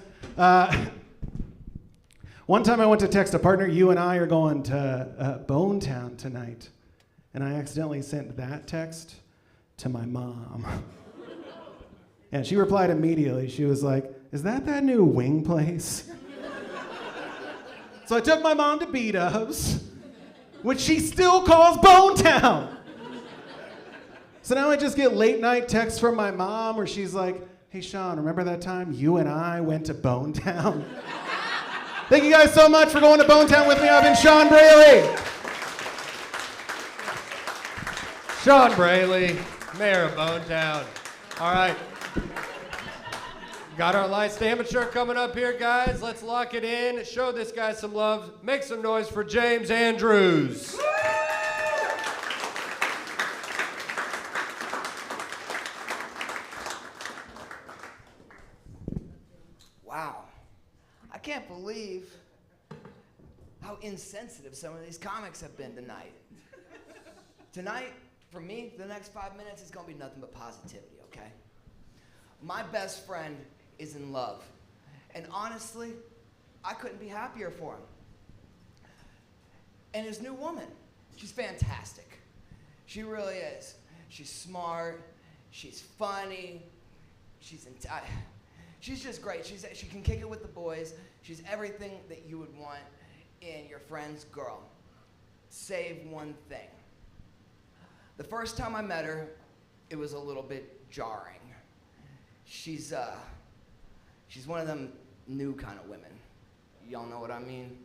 one time I went to text a partner, "You and I are going to Bone Town tonight." And I accidentally sent that text to my mom. And she replied immediately. She was like, "Is that new wing place?" So I took my mom to B-Dubs, which she still calls Bone Town. So now I just get late night texts from my mom where she's like, "Hey Sean, remember that time you and I went to Bone Town?" Thank you guys so much for going to Bone Town with me. I've been Sean Braley. Sean Braley, Mayor of Bone Town. All right. Got our Lights Amateur coming up here, guys. Let's lock it in. Show this guy some love. Make some noise for James Andrews. Wow. I can't believe how insensitive some of these comics have been tonight. Tonight, for me, the next 5 minutes is gonna be nothing but positivity, okay? My best friend is in love. And honestly, I couldn't be happier for him. And his new woman, she's fantastic. She really is. She's smart, she's funny, she's just great. She can kick it with the boys. She's everything that you would want in your friend's girl, save one thing. The first time I met her, it was a little bit jarring. She's one of them new kind of women. Y'all know what I mean?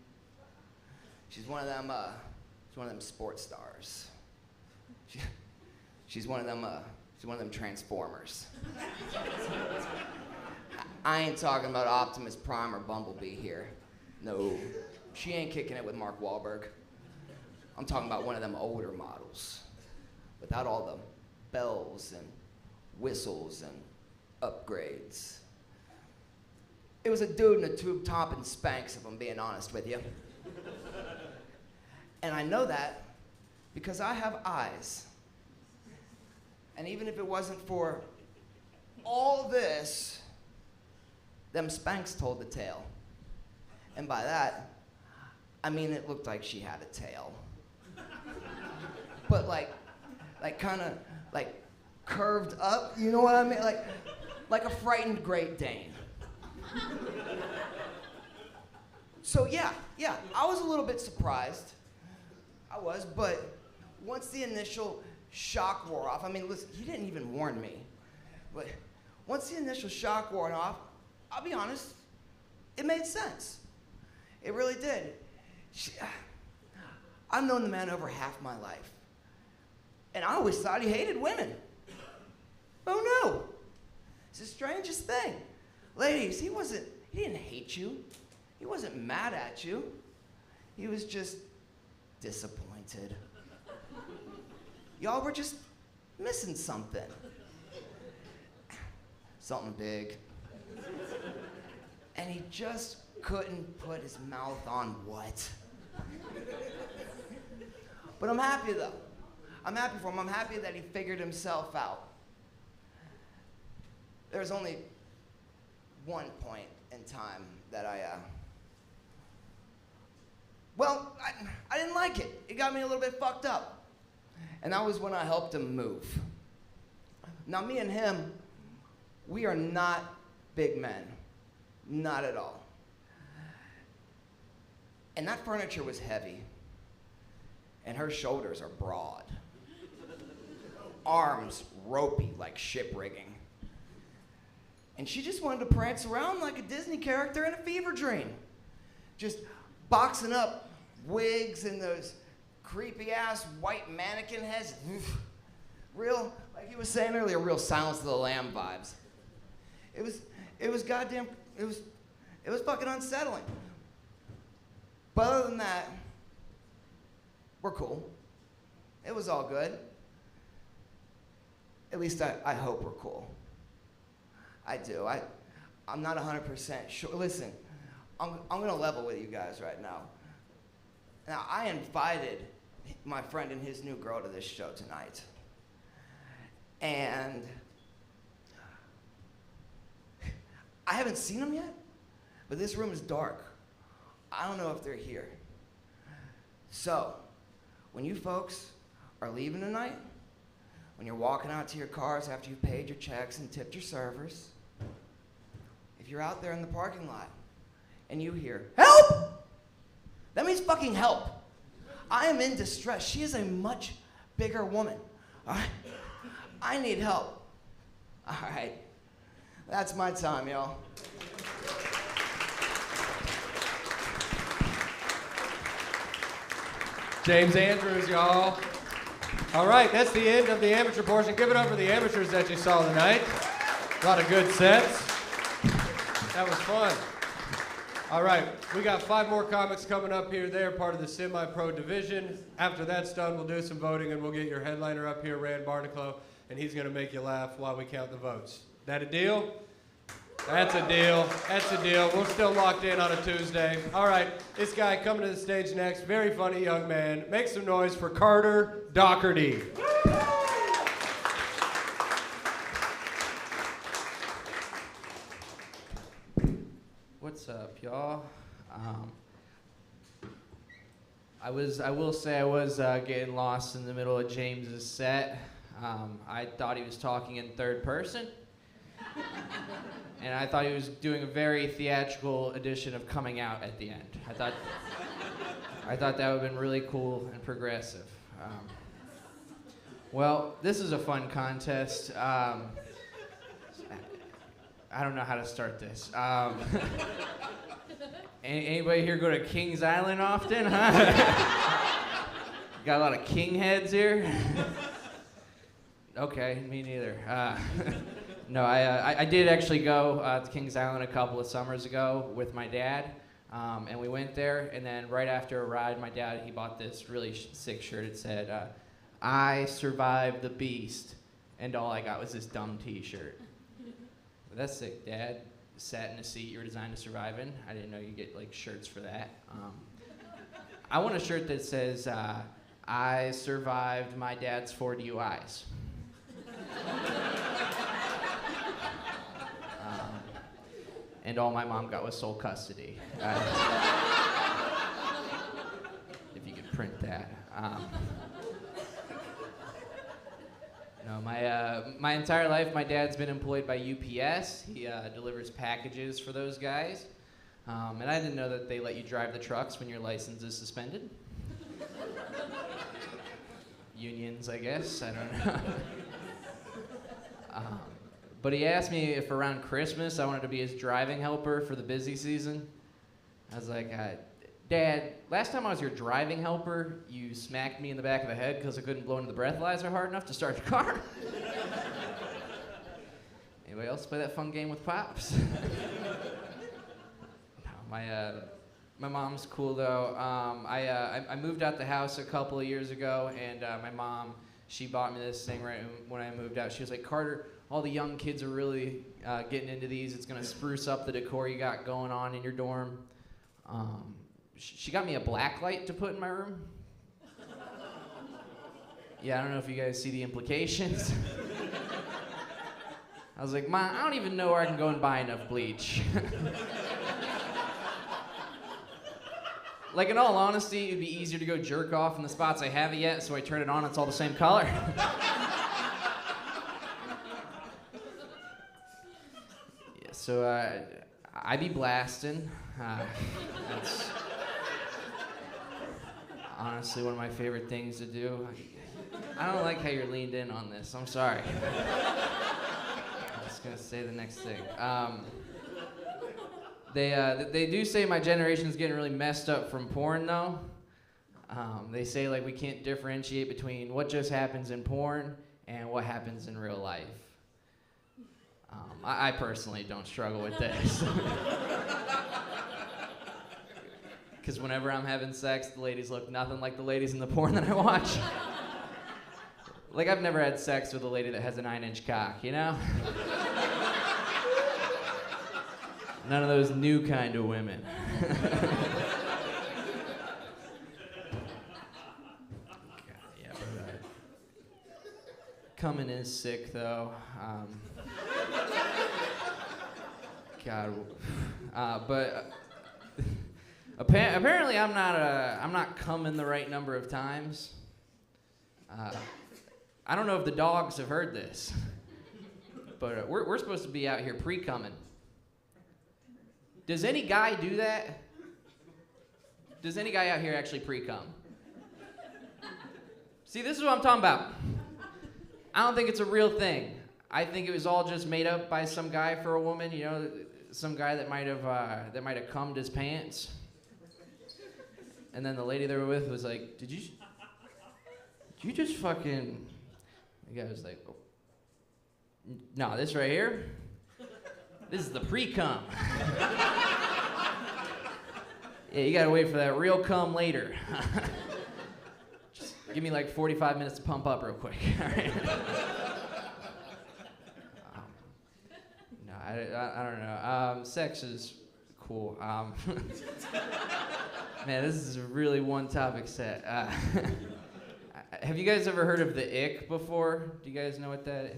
She's one of them sports stars. She's one of them Transformers. I ain't talking about Optimus Prime or Bumblebee here. No, she ain't kicking it with Mark Wahlberg. I'm talking about one of them older models, without all the bells and whistles and upgrades. It was a dude in a tube top and Spanx, if I'm being honest with you. And I know that because I have eyes. And even if it wasn't for all this, them Spanx told the tale. And by that, I mean it looked like she had a tail. But like kind of like curved up, you know what I mean? Like a frightened Great Dane. So yeah, I was a little bit surprised. I was, but once the initial shock wore off, I mean, listen, he didn't even warn me, but once the initial shock wore off, I'll be honest, it made sense. It really did. I've known the man over half my life, and I always thought he hated women. Oh no, it's the strangest thing. Ladies, he didn't hate you. He wasn't mad at you. He was just disappointed. Y'all were just missing something. Something big. And he just couldn't put his mouth on what. But I'm happy though. I'm happy for him. I'm happy that he figured himself out. There's only one point in time that I didn't like it. It got me a little bit fucked up. And that was when I helped him move. Now, me and him, we are not big men. Not at all. And that furniture was heavy. And her shoulders are broad. Arms ropey like ship rigging. And she just wanted to prance around like a Disney character in a fever dream. Just boxing up wigs and those creepy ass white mannequin heads. Real, like he was saying earlier, real Silence of the Lamb vibes. It was fucking unsettling. But other than that, we're cool. It was all good. At least I hope we're cool. I do. I'm not 100% sure. Listen, I'm gonna level with you guys right now. Now, I invited my friend and his new girl to this show tonight. And I haven't seen them yet, but this room is dark. I don't know if they're here. So, when you folks are leaving tonight, when you're walking out to your cars after you've paid your checks and tipped your servers, if you're out there in the parking lot and you hear, "Help!" that means fucking help. I am in distress. She is a much bigger woman. All right? I need help. All right. That's my time, y'all. James Andrews, y'all. All right, that's the end of the amateur portion. Give it up for the amateurs that you saw tonight. A lot of good sets. That was fun. All right, we got 5 more comics coming up here. They're part of the semi-pro division. After that's done, we'll do some voting, and we'll get your headliner up here, Rand Barnacle, and he's going to make you laugh while we count the votes. That a deal? That's a deal. That's a deal. We're still locked in on a Tuesday. All right, this guy coming to the stage next, very funny young man. Make some noise for Carter Dougherty. What's up, y'all? I will say I was getting lost in the middle of James's set. I thought he was talking in third person. And I thought he was doing a very theatrical edition of Coming Out at the end. I thought that would have been really cool and progressive. Well, this is a fun contest. I don't know how to start this. Anybody here go to Kings Island often, huh? Got a lot of king heads here? Okay, me neither. No, I did actually go to Kings Island a couple of summers ago with my dad, and we went there, and then right after a ride, my dad, he bought this really sick shirt. It said, I survived the beast, and all I got was this dumb t-shirt. But that's sick, Dad. Sat in a seat you were designed to survive in. I didn't know you get like shirts for that. I want a shirt that says, I survived my dad's 4 DUIs. And all my mom got was sole custody. If you could print that. No, my entire life, my dad's been employed by UPS. He delivers packages for those guys. And I didn't know that they let you drive the trucks when your license is suspended. Unions, I guess, I don't know. But he asked me if around Christmas I wanted to be his driving helper for the busy season. I was like, Dad, last time I was your driving helper, you smacked me in the back of the head because I couldn't blow into the breathalyzer hard enough to start the car. Anybody else play that fun game with Pops? No, my mom's cool though. I moved out the house a couple of years ago, and my mom, she bought me this thing right when I moved out. She was like, Carter, all the young kids are really getting into these. It's gonna spruce up the decor you got going on in your dorm. She got me a black light to put in my room. Yeah, I don't know if you guys see the implications. I was like, Ma, I don't even know where I can go and buy enough bleach. Like, in all honesty, it'd be easier to go jerk off in the spots I haven't yet, so I turn it on, it's all the same color. Yeah, so I be blasting. That's honestly one of my favorite things to do. I don't like how you're leaned in on this. I'm sorry. I'm just gonna say the next thing. They do say my generation's getting really messed up from porn, though. They say like we can't differentiate between what just happens in porn and what happens in real life. I personally don't struggle with this. Because whenever I'm having sex, the ladies look nothing like the ladies in the porn that I watch. Like, I've never had sex with a lady that has a 9-inch cock, you know? None of those new kind of women. Yeah, but, coming is sick, though. God, but apparently I'm not coming the right number of times. I don't know if the dogs have heard this, but we're supposed to be out here pre-coming. Does any guy do that? Does any guy out here actually pre-cum? See, this is what I'm talking about. I don't think it's a real thing. I think it was all just made up by some guy for a woman, you know, some guy that might have cummed his pants. And then the lady they were with was like, did you just fucking... The guy was like, oh. No, this right here, this is the pre-cum. Yeah, you gotta wait for that real cum later. Just give me like 45 minutes to pump up real quick. All right. No, I don't know. Sex is cool. Man, this is a really one-topic set. Have you guys ever heard of the ick before? Do you guys know what that is?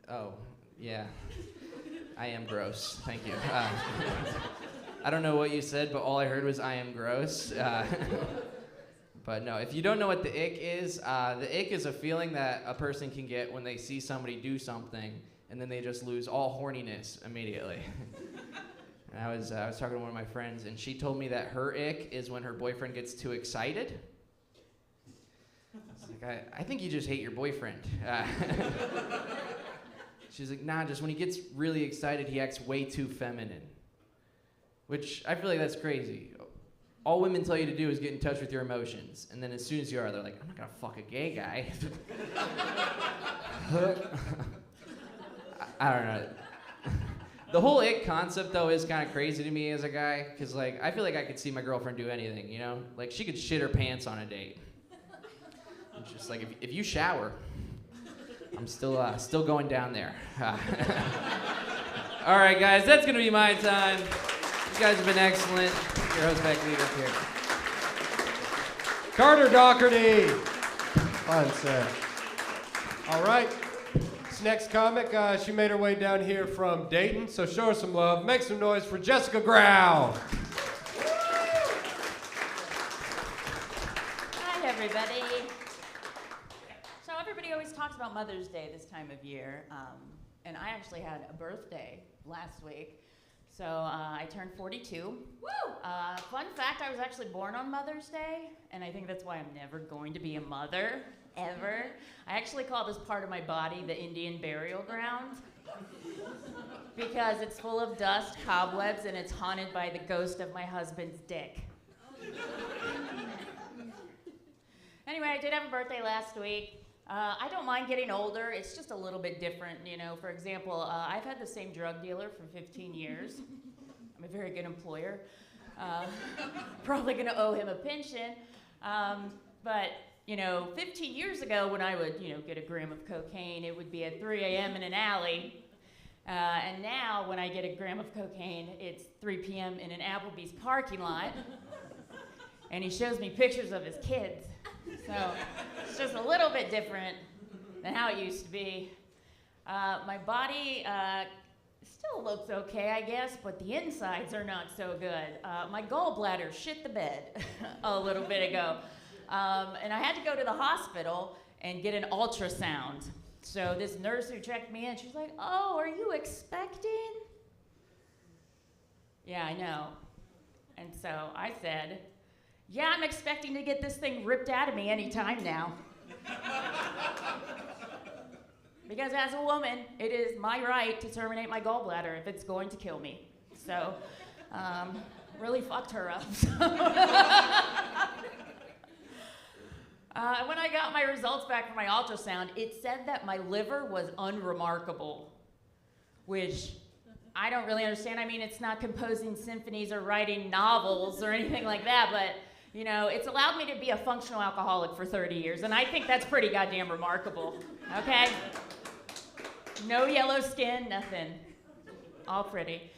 Oh, yeah. I am gross. Thank you. I don't know what you said, but all I heard was I am gross. But no, if you don't know what the ick is a feeling that a person can get when they see somebody do something, and then they just lose all horniness immediately. And I was talking to one of my friends, and she told me that her ick is when her boyfriend gets too excited. It's like, I think you just hate your boyfriend. She's like, nah, just when he gets really excited, he acts way too feminine. Which, I feel like that's crazy. All women tell you to do is get in touch with your emotions. And then as soon as you are, they're like, I'm not gonna fuck a gay guy. I don't know. The whole ick concept, though, is kind of crazy to me as a guy. Because, like, I feel like I could see my girlfriend do anything, you know? Like, she could shit her pants on a date. It's just like, if you shower, I'm still going down there. All right, guys, that's gonna be my time. You guys have been excellent. Your host, Beck Leader here. Carter Dougherty. Fine, sir. All right. This next comic, she made her way down here from Dayton, so show her some love. Make some noise for Jessica Grau. Hi, everybody. So everybody always talks about Mother's Day this time of year, and I actually had a birthday last week. So I turned 42. Woo! Fun fact, I was actually born on Mother's Day, and I think that's why I'm never going to be a mother, ever. I actually call this part of my body the Indian burial ground because it's full of dust, cobwebs, and it's haunted by the ghost of my husband's dick. Anyway, I did have a birthday last week. I don't mind getting older. It's just a little bit different, you know. For example, I've had the same drug dealer for 15 years. I'm a very good employer. Probably going to owe him a pension. But, you know, 15 years ago when I would, you know, get a gram of cocaine, it would be at 3 a.m. in an alley. And now when I get a gram of cocaine, it's 3 p.m. in an Applebee's parking lot. And he shows me pictures of his kids. So it's just a little bit different than how it used to be. My body still looks okay, I guess, but the insides are not so good. My gallbladder shit the bed a little bit ago. And I had to go to the hospital and get an ultrasound. So this nurse who checked me in, she's like, oh, are you expecting? Yeah, I know. And so I said, yeah, I'm expecting to get this thing ripped out of me any time now. Because as a woman, it is my right to terminate my gallbladder if it's going to kill me. So, really fucked her up. When I got my results back from my ultrasound, it said that my liver was unremarkable, which I don't really understand. I mean, it's not composing symphonies or writing novels or anything like that, but you know, it's allowed me to be a functional alcoholic for 30 years, and I think that's pretty goddamn remarkable, okay? No yellow skin, nothing. All pretty.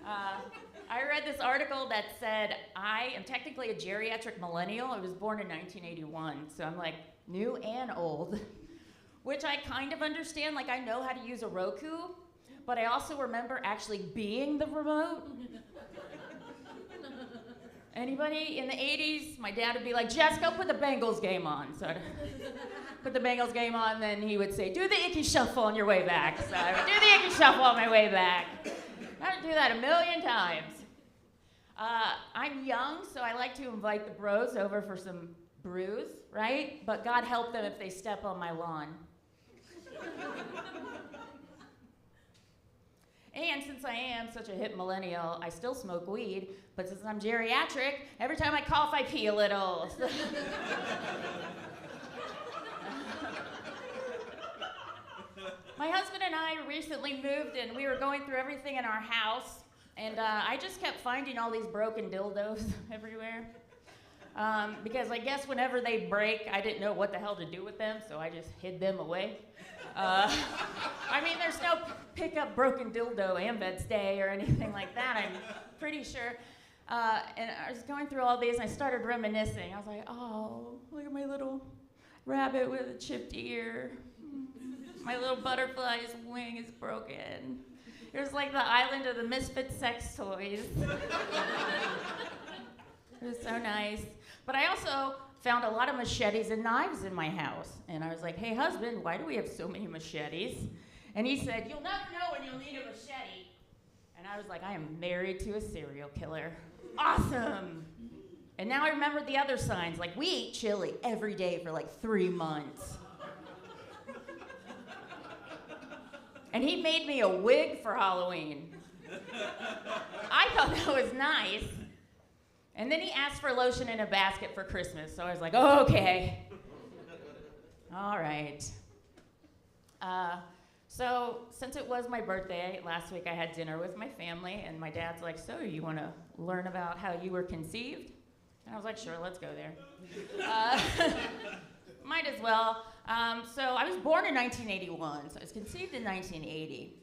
I read this article that said I am technically a geriatric millennial. I was born in 1981, so I'm like new and old, which I kind of understand. Like, I know how to use a Roku, but I also remember actually being the remote. Anybody in the 80s, my dad would be like, Jess, go put the Bengals game on. So I'd put the Bengals game on, then he would say, do the Icky Shuffle on your way back. So I would do the Icky Shuffle on my way back. I would do that a million times. I'm young, so I like to invite the bros over for some brews, right? But God help them if they step on my lawn. And since I am such a hip millennial, I still smoke weed, but since I'm geriatric, every time I cough, I pee a little. My husband and I recently moved, and we were going through everything in our house, and I just kept finding all these broken dildos everywhere. Because I guess whenever they break, I didn't know what the hell to do with them, so I just hid them away. I mean, there's no pick up broken dildo Ambed's Day or anything like that, I'm pretty sure. And I was going through all these, and I started reminiscing. I was like, oh, look at my little rabbit with a chipped ear. My little butterfly's wing is broken. It was like the island of the misfit sex toys. It was so nice. But I also found a lot of machetes and knives in my house. And I was like, hey, husband, why do we have so many machetes? And he said, you'll never know when you'll need a machete. And I was like, I am married to a serial killer. Awesome. And now I remember the other signs, like we ate chili every day for like 3 months. And he made me a wig for Halloween. I thought that was nice. And then he asked for lotion in a basket for Christmas, so I was like, oh, okay. All right. So since it was my birthday, last week I had dinner with my family, and my dad's like, so you want to learn about how you were conceived? And I was like, sure, let's go there. Might as well. So I was born in 1981, so I was conceived in 1980.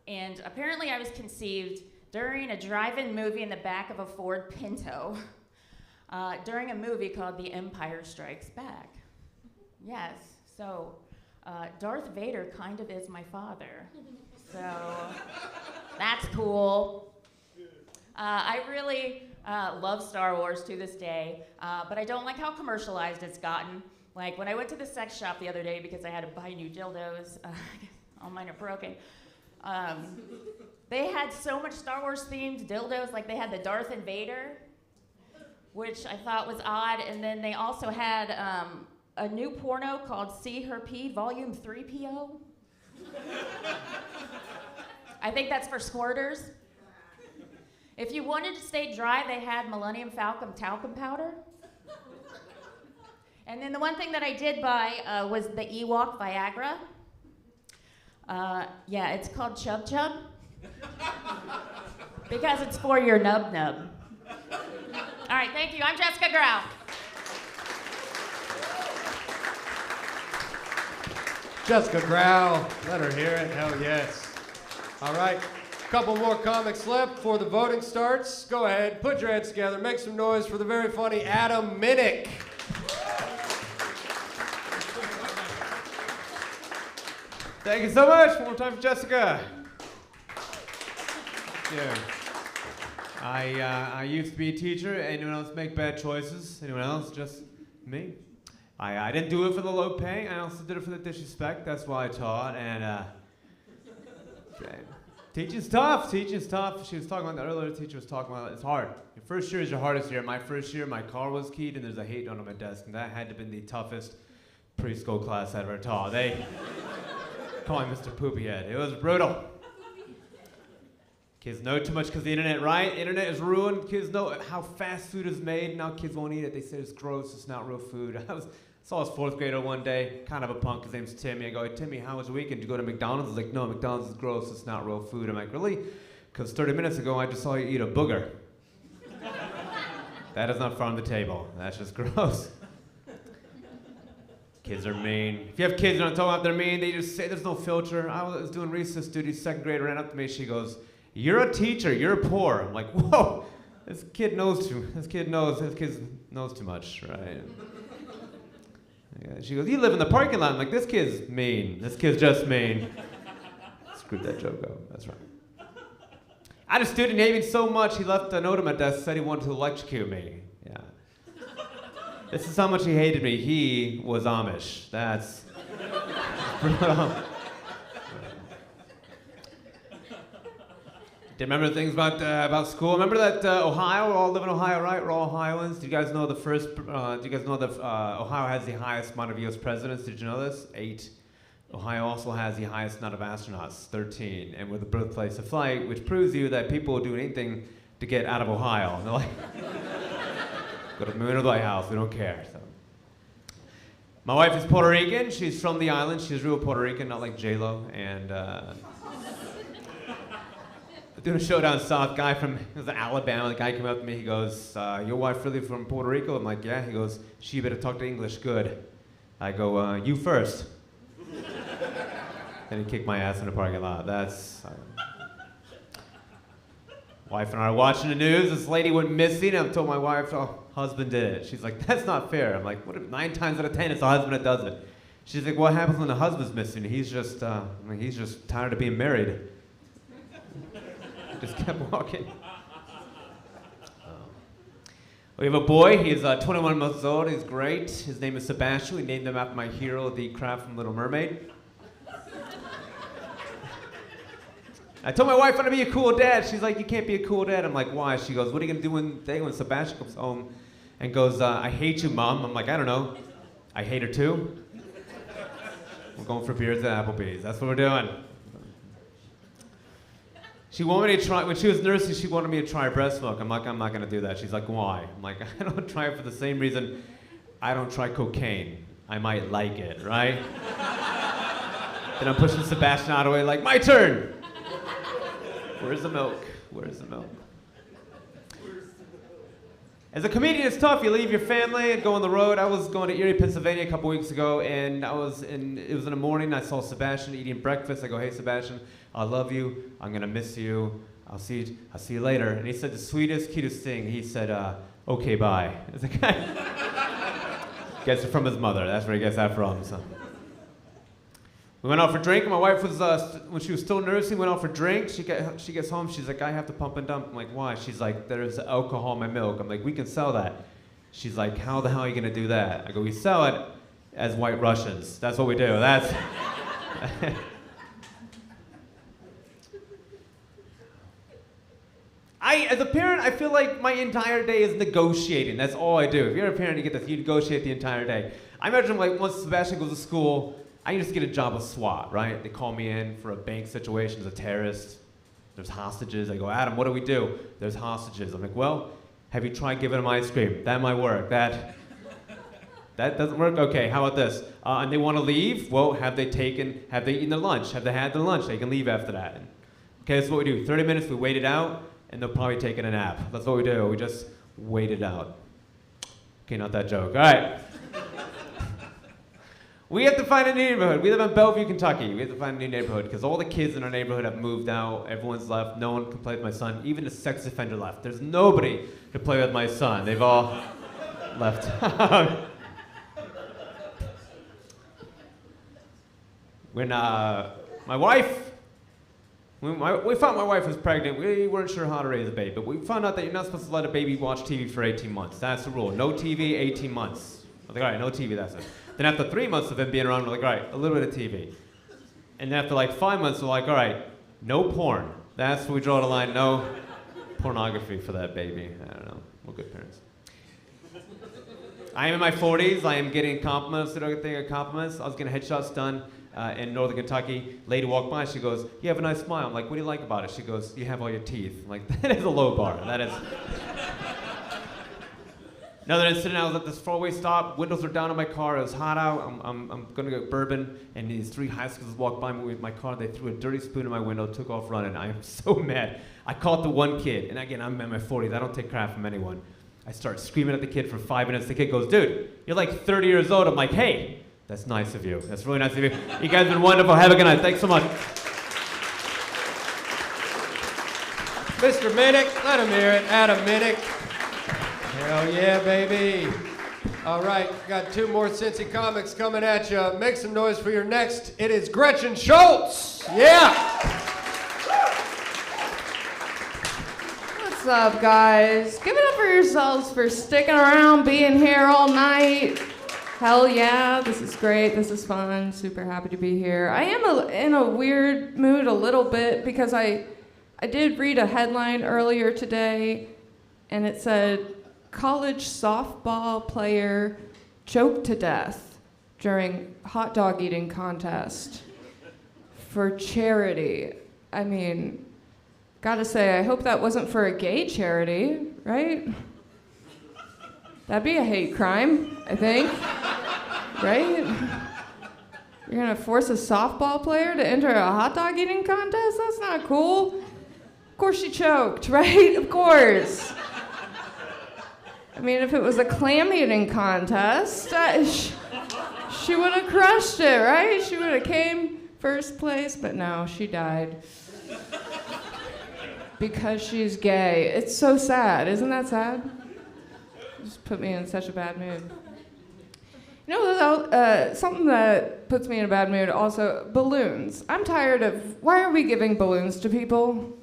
And apparently I was conceived during a drive-in movie in the back of a Ford Pinto, during a movie called The Empire Strikes Back. Yes, so Darth Vader kind of is my father, so that's cool. I really love Star Wars to this day, but I don't like how commercialized it's gotten. Like when I went to the sex shop the other day because I had to buy new dildos, all mine are broken. They had so much Star Wars themed dildos, like they had the Darth and Vader, which I thought was odd, and then they also had a new porno called See Her Pee, Volume 3 PO. I think that's for squirters. If you wanted to stay dry, they had Millennium Falcon talcum powder. And then the one thing that I did buy was the Ewok Viagra. Yeah, it's called Chub Chub. Because it's for your nub nub. All right, thank you. I'm Jessica Grau. Jessica Grau, let her hear it. Hell yes. All right, couple more comics left before the voting starts. Go ahead, put your hands together, make some noise for the very funny Adam Minnick. Thank you so much. One more time for Jessica. Yeah. I used to be a teacher. Anyone else make bad choices? Anyone else? Just me? I didn't do it for the low pay. I also did it for the disrespect. That's why I taught. And teaching's tough. Teaching's tough. She was talking about that earlier. The teacher was talking about it's hard. Your first year is your hardest year. My first year, my car was keyed, and there's a hate note on my desk, and that had to have been the toughest preschool class I ever taught. They call me Mr. Poopyhead. It was brutal. Kids know too much because the internet, right? Internet is ruined. Kids know how fast food is made. Now kids won't eat it. They say it's gross. It's not real food. I saw his fourth grader one day, kind of a punk. His name's Timmy. I go, hey, Timmy, how was your weekend? Did you go to McDonald's? He's like, no, McDonald's is gross. It's not real food. I'm like, really? Because 30 minutes ago, I just saw you eat a booger. That is not farm to table. That's just gross. Kids are mean. If you have kids, you don't talk about they're mean. They just say there's no filter. I was doing recess duty. Second grade ran up to me. She goes, you're a teacher. You're poor. I'm like, whoa. This kid knows too much, right? Yeah, she goes, you live in the parking lot. I'm like, this kid's mean. This kid's just mean. Screwed that joke up. That's right. I had a student hated me so much, he left a note on my desk, said he wanted to electrocute me. Yeah. This is how much he hated me. He was Amish. That's brutal. Do you remember things about school? Remember that Ohio? We all live in Ohio, right? We're all Ohioans. Do you guys know that Ohio has the highest amount of U.S. presidents? Did you know this? 8. Ohio also has the highest amount of astronauts, 13. And we're the birthplace of flight, which proves to you that people will do anything to get out of Ohio. And they're like, go to the moon or the White House, we don't care. So. My wife is Puerto Rican. She's from the island. She's real Puerto Rican, not like J-Lo. And doing a show down south, guy from Alabama, the guy came up to me, he goes, your wife really from Puerto Rico? I'm like, yeah. He goes, she better talk to English good. I go, you first. Then he kicked my ass in the parking lot. That's... Wife and I are watching the news. This lady went missing. I told my wife, oh, husband did it. She's like, that's not fair. I'm like, what if 9 times out of 10 it's the husband that does it? She's like, what happens when the husband's missing? He's just tired of being married. Just kept walking. We have a boy. He's 21 months old. He's great. His name is Sebastian. We named him after my hero, the crab from Little Mermaid. I told my wife I want to be a cool dad. She's like, you can't be a cool dad. I'm like, why? She goes, what are you going to do when Sebastian comes home and goes, I hate you, Mom? I'm like, I don't know. I hate her too. We're going for beers at Applebee's. That's what we're doing. She wanted me to try, when she was nursing, she wanted me to try breast milk. I'm like, I'm not going to do that. She's like, why? I'm like, I don't try it for the same reason I don't try cocaine. I might like it, right? Then I'm pushing Sebastian out of the way like, my turn. Where's the milk? Where's the milk? As a comedian, it's tough. You leave your family and go on the road. I was going to Erie, Pennsylvania a couple weeks ago, and it was in the morning. I saw Sebastian eating breakfast. I go, hey, Sebastian, I love you. I'm going to miss you. I'll see you later. And he said the sweetest, cutest thing. He said, okay, bye. It's like, gets it from his mother. That's where he gets that from. So. We went out for drink. My wife was, when she was still nursing, went out for drink. She gets home. She's like, I have to pump and dump. I'm like, why? She's like, there's alcohol in my milk. I'm like, we can sell that. She's like, how the hell are you going to do that? I go, we sell it as White Russians. That's what we do. That's... As a parent, I feel like my entire day is negotiating. That's all I do. If you're a parent, you get this, you negotiate the entire day. I imagine like once Sebastian goes to school, I just get a job with SWAT, right? They call me in for a bank situation, there's a terrorist, there's hostages. I go, Adam, what do we do? There's hostages. I'm like, well, have you tried giving them ice cream? That might work. That doesn't work? Okay, how about this? And they want to leave? Well, have they eaten their lunch? Have they had their lunch? They can leave after that. Okay, that's what we do. 30 minutes, we wait it out, and they'll probably take a nap. That's what we do. We just wait it out. Okay, not that joke. All right. We have to find a neighborhood. We live in Bellevue, Kentucky. We have to find a new neighborhood because all the kids in our neighborhood have moved out. Everyone's left. No one can play with my son. Even the sex offender left. There's nobody to play with my son. They've all left. When we found my wife was pregnant, we weren't sure how to raise a baby, but we found out that you're not supposed to let a baby watch TV for 18 months. That's the rule. No TV, 18 months. I was like, all right, no TV, that's it. Then after 3 months of him being around, we're like, all right, a little bit of TV. And then after like 5 months, we're like, all right, no porn. That's where we draw the line. No pornography for that baby. I don't know. We're good parents. I am in my 40s. I am getting compliments. I was getting headshots done in Northern Kentucky. Lady walked by. She goes, you have a nice smile. I'm like, what do you like about it? She goes, you have all your teeth. I'm like, that is a low bar. That is... Another incident, I was at this four-way stop, windows were down in my car, it was hot out, I'm gonna get bourbon, and these 3 high schoolers walked by me with my car, they threw a dirty spoon in my window, took off running. I am so mad. I caught the one kid, and again, I'm in my 40s, I don't take crap from anyone. I start screaming at the kid for 5 minutes, the kid goes, dude, you're like 30 years old. I'm like, hey, that's nice of you. That's really nice of you. You guys have been wonderful, have a good night, thanks so much. Mr. Minnick, let him hear it, Adam Minnick. Hell yeah, baby. All right, got 2 more Cincy comics coming at you. Make some noise for your next. It is Gretchen Schultz. Yeah. What's up, guys? Give it up for yourselves for sticking around, being here all night. Hell yeah, this is great. This is fun. Super happy to be here. I am in a weird mood a little bit because I did read a headline earlier today, and it said, college softball player choked to death during hot dog eating contest for charity. I mean, gotta say, I hope that wasn't for a gay charity, right? That'd be a hate crime, I think, right? You're gonna force a softball player to enter a hot dog eating contest? That's not cool. Of course she choked, right? Of course. I mean, if it was a clam eating contest, she would have crushed it, right? She would have came first place, but no, she died. Because she's gay. It's so sad. Isn't that sad? Just put me in such a bad mood. You know, something that puts me in a bad mood also, balloons. I'm tired of, why are we giving balloons to people?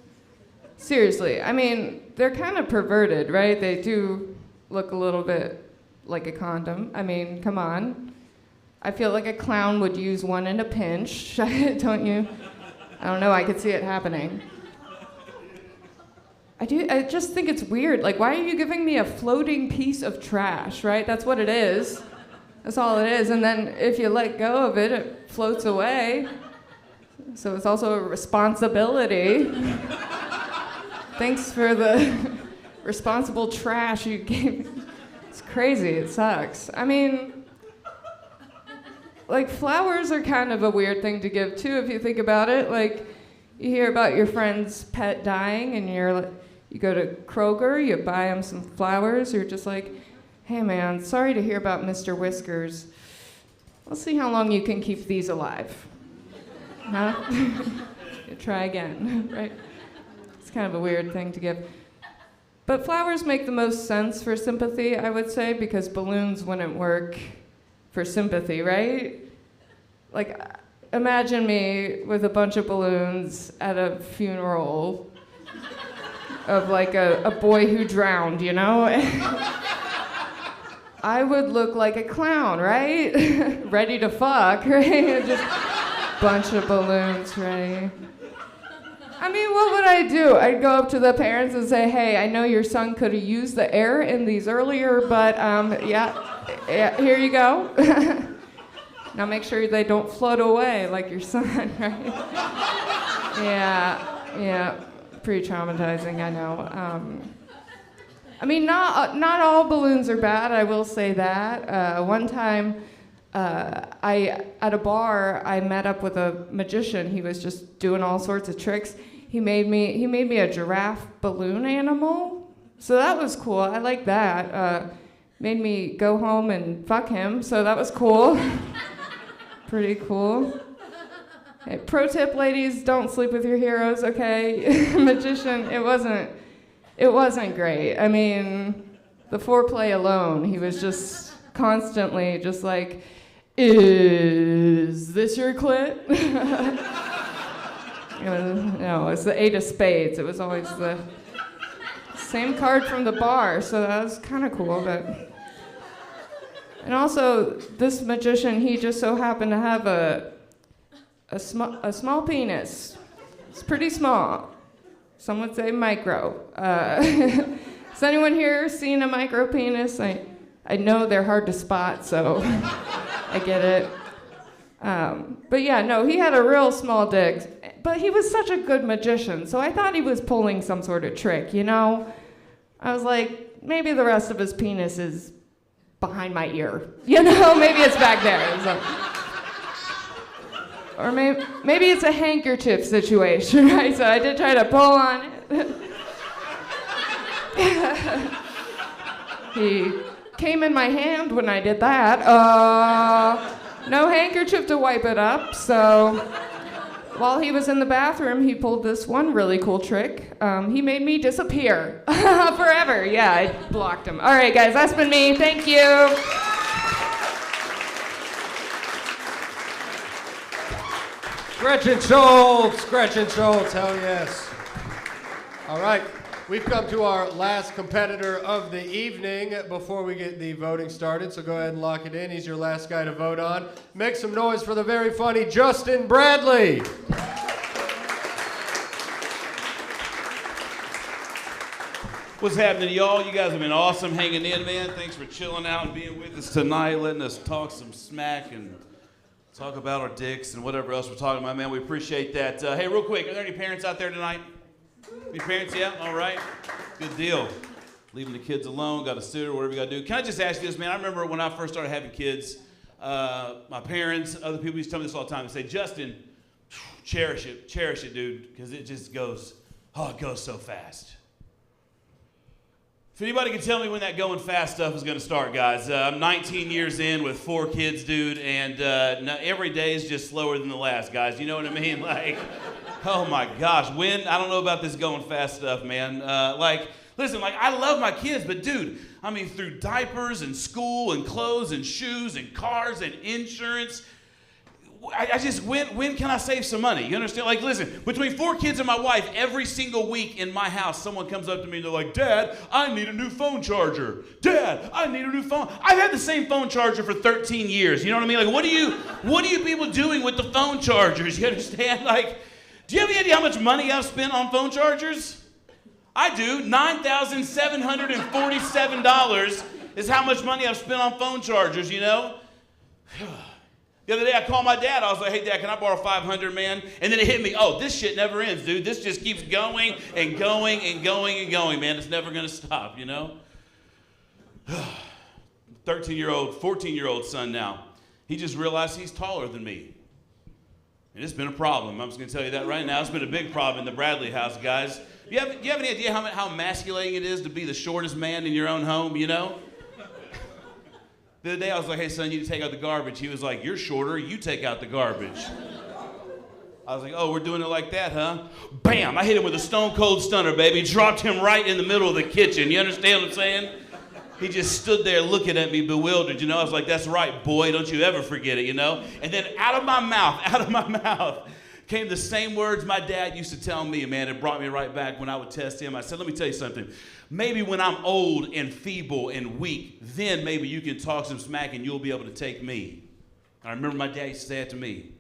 Seriously, I mean, they're kind of perverted, right? They do look a little bit like a condom. I mean, come on. I feel like a clown would use one in a pinch, don't you? I don't know, I could see it happening. I just think it's weird. Like, why are you giving me a floating piece of trash, right? That's what it is. That's all it is. And then if you let go of it, it floats away. So it's also a responsibility. Thanks for the responsible trash you gave me. It's crazy. It sucks. I mean, like, flowers are kind of a weird thing to give, too, if you think about it. Like, you hear about your friend's pet dying, and you go to Kroger, you buy him some flowers, you're just like, hey man, sorry to hear about Mr. Whiskers. Let's see how long you can keep these alive. Huh? You try again, right? It's kind of a weird thing to give. But flowers make the most sense for sympathy, I would say, because balloons wouldn't work for sympathy, right? Like, imagine me with a bunch of balloons at a funeral of like a boy who drowned, you know? I would look like a clown, right? Ready to fuck, right? Just bunch of balloons ready. I mean, what would I do? I'd go up to the parents and say, hey, I know your son could have used the air in these earlier, but yeah, here you go. Now make sure they don't float away like your son, right? Yeah, pretty traumatizing, I know. I mean, not all balloons are bad, I will say that. One time, at a bar, I met up with a magician. He was just doing all sorts of tricks. He made me a giraffe balloon animal, so that was cool. I like that. Made me go home and fuck him, so that was cool. Pretty cool. Hey, pro tip, ladies, don't sleep with your heroes, okay? Magician, it wasn't great. I mean, the foreplay alone, he was just constantly just like, is this your clit? No, it's the 8 of spades. It was always the same card from the bar, so that was kind of cool. But and also, this magician, he just so happened to have a small penis. It's pretty small. Some would say micro. Has anyone here seen a micro penis? I know they're hard to spot, so I get it. But yeah, no, he had a real small dick. But he was such a good magician, so I thought he was pulling some sort of trick, you know? I was like, maybe the rest of his penis is behind my ear. You know, maybe it's back there. Or maybe it's a handkerchief situation, right? So I did try to pull on it. He came in my hand when I did that. No handkerchief to wipe it up, so while he was in the bathroom, he pulled this one really cool trick. He made me disappear forever. Yeah, I blocked him. All right, guys, that's been me. Thank you. Gretchen Schultz, hell yes. All right, we've come to our last competitor of the evening before we get the voting started, so go ahead and lock it in. He's your last guy to vote on. Make some noise for the very funny Justin Bradley. What's happening, y'all? You guys have been awesome hanging in, man. Thanks for chilling out and being with us tonight, letting us talk some smack and talk about our dicks and whatever else we're talking about, man. We appreciate that. Hey, real quick, are there any parents out there tonight? Any parents? Yeah? All right. Good deal. Leaving the kids alone, got a suitor, whatever you got to do. Can I just ask you this, man? I remember when I first started having kids, my parents, other people used to tell me this all the time. They say, Justin, cherish it, dude, because it just goes, it goes so fast. If anybody can tell me when that going fast stuff is going to start, guys. I'm 19 years in with 4 kids, dude, and every day is just slower than the last, guys. You know what I mean? Like, oh my gosh, I don't know about this going fast stuff, man. Listen, I love my kids, but dude, I mean, through diapers and school and clothes and shoes and cars and insurance, I just, when can I save some money? You understand? Like, listen, between 4 kids and my wife, every single week in my house, someone comes up to me and they're like, Dad, I need a new phone charger. Dad, I need a new phone. I've had the same phone charger for 13 years. You know what I mean? Like, what are you people doing with the phone chargers? You understand? Like, do you have any idea how much money I've spent on phone chargers? I do. $9,747 is how much money I've spent on phone chargers, you know? The other day I called my dad. I was like, hey, Dad, can I borrow $500, man? And then it hit me. Oh, this shit never ends, dude. This just keeps going and going and going and going, man. It's never going to stop, you know? 13-year-old, 14-year-old son now. He just realized he's taller than me. And it's been a problem. I'm just going to tell you that right now. It's been a big problem in the Braley house, guys. Do you have any idea how emasculating it is to be the shortest man in your own home, you know? The other day I was like, hey, son, you need to take out the garbage. He was like, you're shorter, you take out the garbage. I was like, oh, we're doing it like that, huh? Bam! I hit him with a stone cold stunner, baby. Dropped him right in the middle of the kitchen. You understand what I'm saying? He just stood there looking at me bewildered, you know? I was like, that's right, boy, don't you ever forget it, you know? And then out of my mouth, came the same words my dad used to tell me, man. It brought me right back when I would test him. I said, let me tell you something. Maybe when I'm old and feeble and weak, then maybe you can talk some smack and you'll be able to take me. I remember my dad used to say it to me.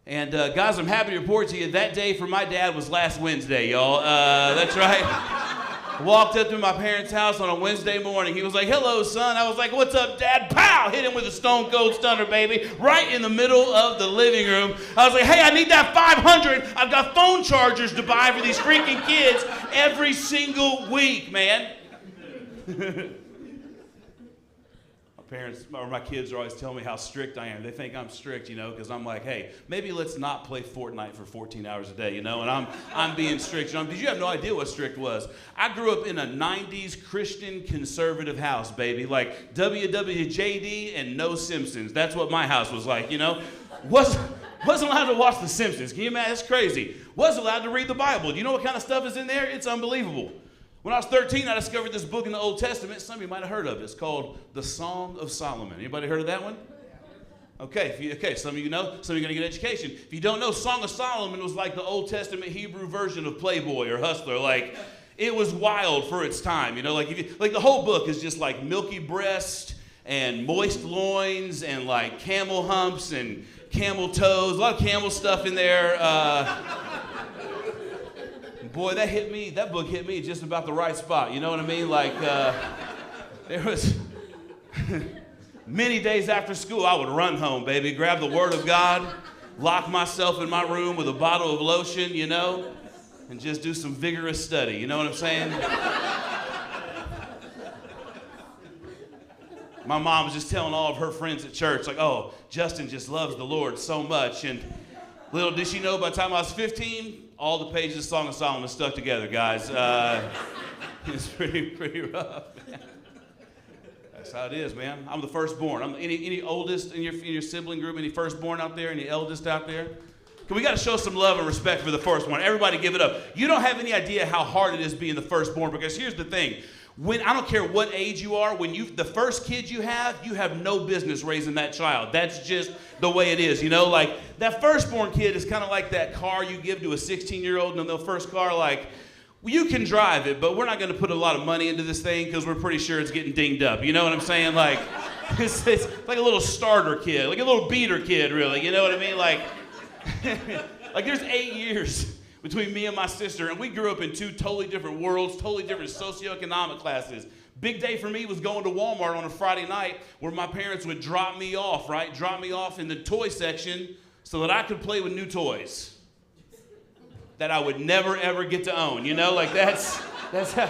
And guys, I'm happy to report to you that day for my dad was last Wednesday, y'all. That's right. Walked up to my parents' house on a Wednesday morning. He was like, hello, son. I was like, what's up, Dad? Pow! Hit him with a stone cold stunner, baby, right in the middle of the living room. I was like, hey, I need that $500. I've got phone chargers to buy for these freaking kids every single week, man. My kids are always telling me how strict I am. They think I'm strict, you know, because I'm like, hey, maybe let's not play Fortnite for 14 hours a day, you know, and I'm being strict. You know, because you have no idea what strict was. I grew up in a 90s Christian conservative house, baby, like WWJD and no Simpsons. That's what my house was like, you know. Wasn't allowed to watch The Simpsons. Can you imagine? That's crazy. Wasn't allowed to read the Bible. Do you know what kind of stuff is in there? It's unbelievable. When I was 13, I discovered this book in the Old Testament. Some of you might have heard of it. It's called The Song of Solomon. Anybody heard of that one? Okay, some of you know. Some of you are going to get education. If you don't know, Song of Solomon was like the Old Testament Hebrew version of Playboy or Hustler. Like, it was wild for its time. You know, like the whole book is just like milky breast and moist loins and like camel humps and camel toes. A lot of camel stuff in there. Boy, that book hit me just about the right spot. You know what I mean? Like, there was many days after school, I would run home, baby, grab the Word of God, lock myself in my room with a bottle of lotion, you know, and just do some vigorous study. You know what I'm saying? My mom was just telling all of her friends at church, like, oh, Justin just loves the Lord so much. And little did she know, by the time I was 15, all the pages of Song of Solomon stuck together, guys. It's pretty rough, man. That's how it is, man. I'm the firstborn. I'm any oldest in your sibling group, any firstborn out there, any eldest out there? We got to show some love and respect for the firstborn. Everybody give it up. You don't have any idea how hard it is being the firstborn, because here's the thing. I don't care what age you are, the first kid you have no business raising that child. That's just the way it is, you know? Like, that firstborn kid is kind of like that car you give to a 16-year-old in their first car, like, well, you can drive it, but we're not going to put a lot of money into this thing because we're pretty sure it's getting dinged up. You know what I'm saying? Like, it's like a little starter kid, like a little beater kid, really. You know what I mean? Like, like there's 8 years between me and my sister, and we grew up in 2 totally different worlds, totally different socioeconomic classes. Big day for me was going to Walmart on a Friday night where my parents would drop me off, right? Drop me off in the toy section so that I could play with new toys that I would never, ever get to own, you know? Like, that's how...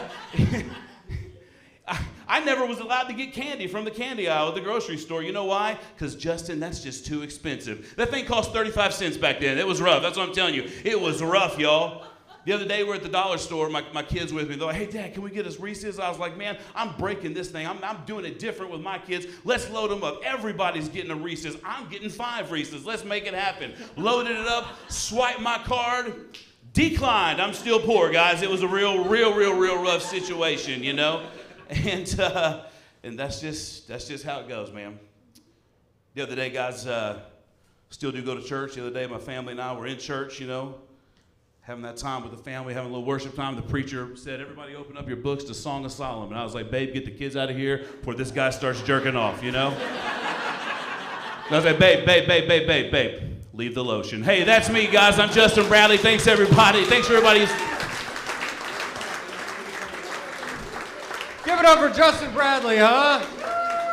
I never was allowed to get candy from the candy aisle at the grocery store. You know why? Because, Justin, that's just too expensive. That thing cost 35 cents back then. It was rough. That's what I'm telling you. It was rough, y'all. The other day, we're at the dollar store, my kids with me. They're like, hey, Dad, can we get us Reese's? I was like, man, I'm breaking this thing. I'm doing it different with my kids. Let's load them up. Everybody's getting a Reese's. I'm getting 5 Reese's. Let's make it happen. Loaded it up, swiped my card, declined. I'm still poor, guys. It was a real rough situation, you know? And that's just how it goes, man. The other day, guys, still do go to church. The other day, my family and I were in church, you know, having that time with the family, having a little worship time. The preacher said, everybody open up your books to Song of Solomon. I was like, babe, get the kids out of here before this guy starts jerking off, you know? I was like, babe, leave the lotion. Hey, that's me, guys. I'm Justin Braley. Thanks, everybody. Thanks for everybody. Give it up for Justin Bradley, huh?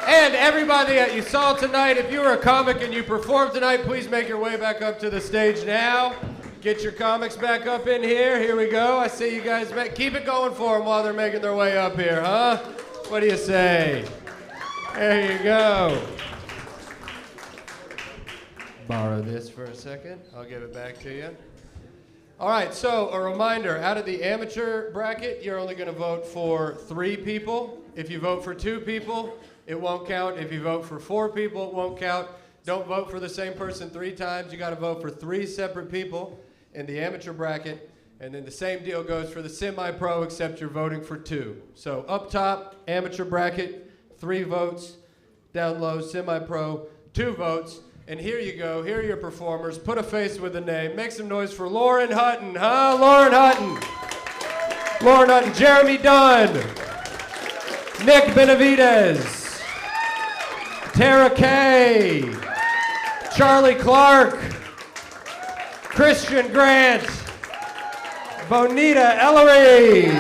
And everybody that you saw tonight, if you were a comic and you performed tonight, please make your way back up to the stage now. Get your comics back up in here. Here we go. I see you guys. Keep it going for them while they're making their way up here, huh? What do you say? There you go. Borrow this for a second. I'll give it back to you. All right, so a reminder, out of the amateur bracket, you're only going to vote for 3 people. If you vote for 2 people, it won't count. If you vote for 4 people, it won't count. Don't vote for the same person 3 times. You got to vote for 3 separate people in the amateur bracket, and then the same deal goes for the semi-pro, except you're voting for 2. So up top, amateur bracket, 3 votes. Down low, semi-pro, 2 votes. And here you go. Here are your performers. Put a face with a name. Make some noise for Lauren Hutton, huh? Lauren Hutton. Lauren Hutton. Jeremy Dunn. Nick Benavides. Tara Kay. Charlie Clark. Christian Grant. Bonita Everly.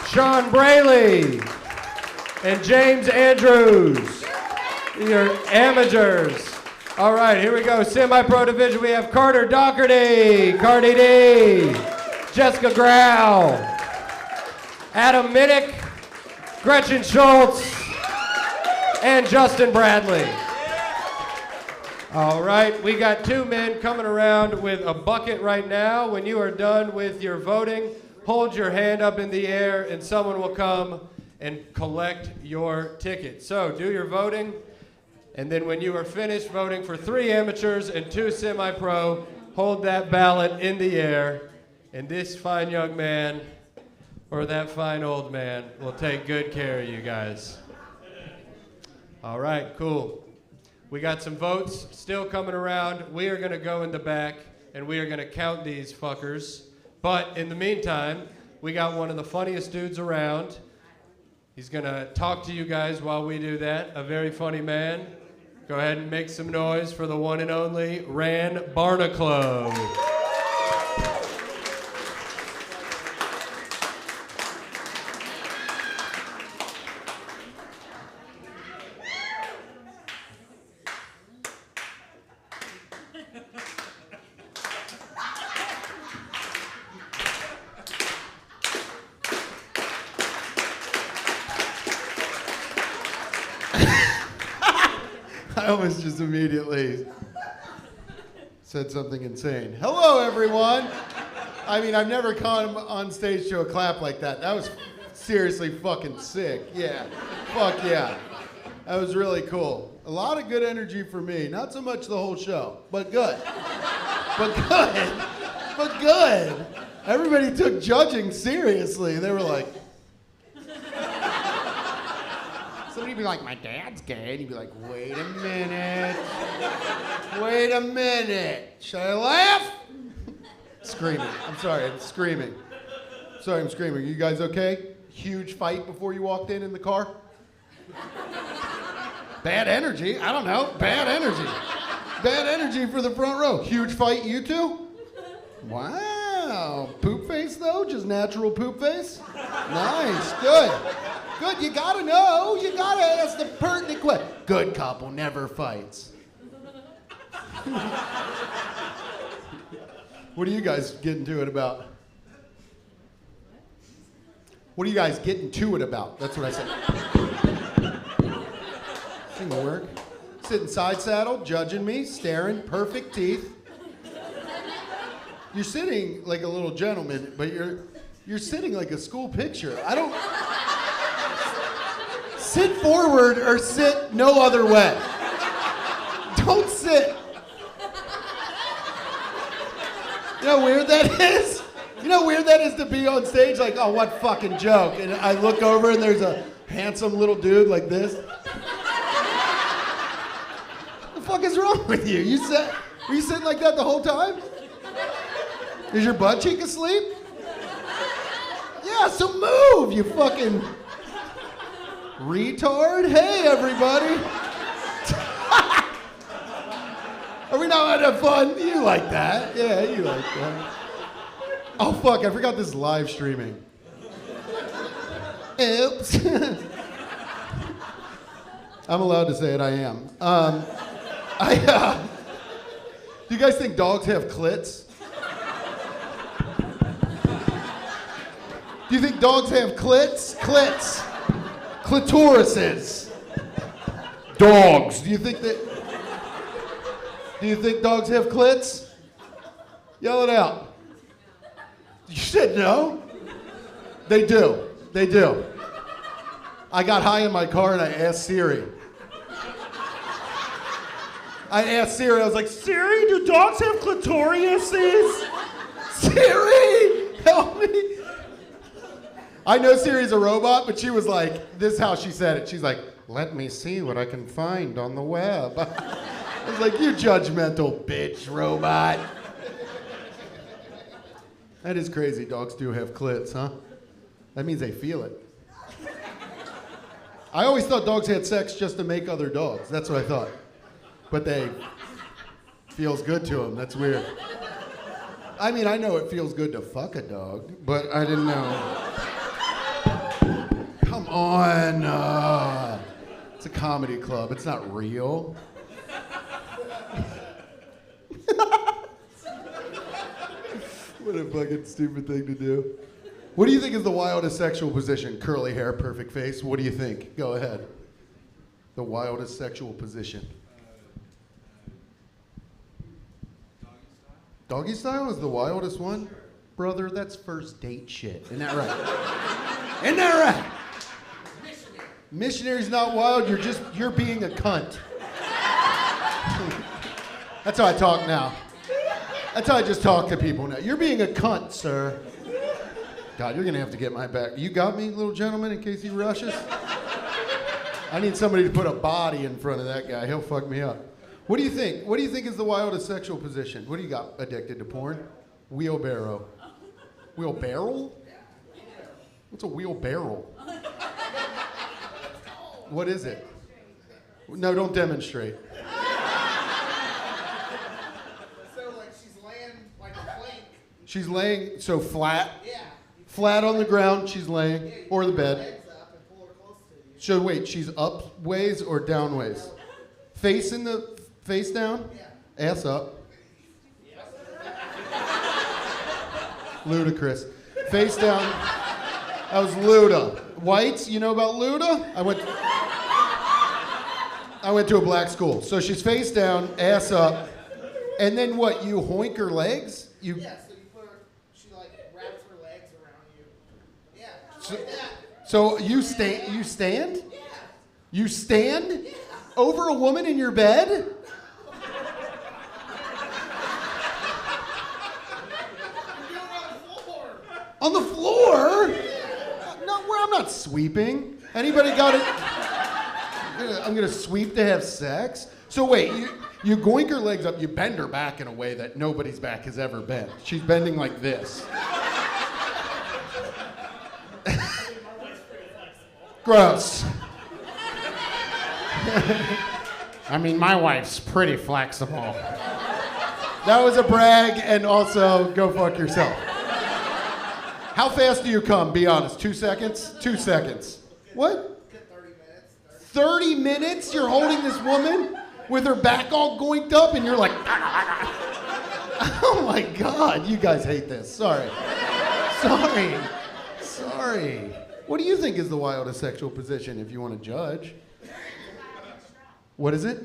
Sean Braley. And James Andrews. Your amateurs. All right, here we go. Semi-pro division, we have Carter Dougherty, Cardi D, Jessica Grau, Adam Minnick, Gretchen Schultz, and Justin Bradley. All right, we got 2 men coming around with a bucket right now. When you are done with your voting, hold your hand up in the air and someone will come and collect your ticket. So do your voting. And then when you are finished voting for 3 amateurs and 2 semi-pro, hold that ballot in the air, and this fine young man or that fine old man will take good care of you guys. All right, cool. We got some votes still coming around. We are going to go in the back, and we are going to count these fuckers. But in the meantime, we got one of the funniest dudes around. He's going to talk to you guys while we do that. A very funny man. Go ahead and make some noise for the one and only Ran Barnaclough. I almost just immediately said something insane. Hello, everyone. I mean, I've never come on stage to a clap like that. That was seriously fucking sick. Yeah. Fuck yeah. That was really cool. A lot of good energy for me. Not so much the whole show, but good. But good. But good. Everybody took judging seriously. They were like... Somebody'd be like, my dad's gay. And he'd be like, wait a minute. Wait a minute. Should I laugh? Screaming. I'm sorry, I'm screaming. Sorry, I'm screaming. You guys okay? Huge fight before you walked in the car? Bad energy? I don't know. Bad energy. Bad energy for the front row. Huge fight, you two? Wow. Poop face, though? Just natural poop face? Nice. Good. Good. You gotta know. You gotta ask the pertinent question. Good couple never fights. What are you guys getting to it about? What are you guys getting to it about? That's what I said. This ain't work. Sitting side saddle, judging me, staring, perfect teeth. You're sitting like a little gentleman, but you're sitting like a school picture. I don't... Sit forward or sit no other way. Don't sit. You know how weird that is? You know how weird that is to be on stage like, oh, what fucking joke. And I look over and there's a handsome little dude like this. What the fuck is wrong with you? Were you sitting like that the whole time? Is your butt cheek asleep? Yeah, so move, you fucking retard. Hey, everybody. Are we not having fun? You like that. Yeah, you like that. Oh, fuck, I forgot this is live streaming. Oops. I'm allowed to say it, I am. Do you guys think dogs have clits? Do you think dogs have clits? Clits. Clitorises. Dogs. Do you think dogs have clits? Yell it out. You said no? They do. They do. I got high in my car and I asked Siri. I was like, Siri, do dogs have clitorises? Siri, help me. I know Siri's a robot, but she was like, this is how she said it. She's like, let me see what I can find on the web. I was like, you judgmental bitch robot. That is crazy. Dogs do have clits, huh? That means they feel it. I always thought dogs had sex just to make other dogs. That's what I thought. But feels good to them. That's weird. I mean, I know it feels good to fuck a dog, but I didn't know. Come on. It's a comedy club. It's not real. What a fucking stupid thing to do. What do you think is the wildest sexual position? Curly hair, perfect face. What do you think? Go ahead. The wildest sexual position. Doggy style is the wildest one? Brother, that's first date shit. Isn't that right? Isn't that right? Missionary's not wild, you're being a cunt. That's how I talk now. That's how I just talk to people now. You're being a cunt, sir. God, you're gonna have to get my back. You got me, little gentleman, in case he rushes? I need somebody to put a body in front of that guy. He'll fuck me up. What do you think? What do you think is the wildest sexual position? What do you got? Addicted to porn? Wheelbarrow. Wheelbarrow? What's a wheelbarrow? What is it? No, don't demonstrate. So, like, she's laying like a plank. She's laying, so flat? Yeah. Flat on the ground, she's laying, Yeah, or the bed. legs up and pull her close to you. So wait, she's up ways or down ways? Face down? Yeah. Ass up. Ludicrous. Face down. That was Luda. Whites, you know about Luda? I went to a black school. So she's face down, ass up, and then what? You hoink her legs? Yeah, so you put her, she like wraps her legs around you. Yeah, like that. So you stand? Yeah. You stand over a woman in your bed? On the floor? No, I'm not sweeping. Anybody got it? I'm gonna sweep to have sex? So wait, you goink her legs up, you bend her back in a way that nobody's back has ever bent. She's bending like this. Gross. I mean, my wife's pretty flexible. That was a brag, and also go fuck yourself. How fast do you come? Be honest. 2 seconds? 2 seconds. What? 30 minutes. 30 minutes? You're holding this woman with her back all goinked up, and you're like, oh my God, you guys hate this. Sorry. What do you think is the wildest sexual position if you want to judge? What is it?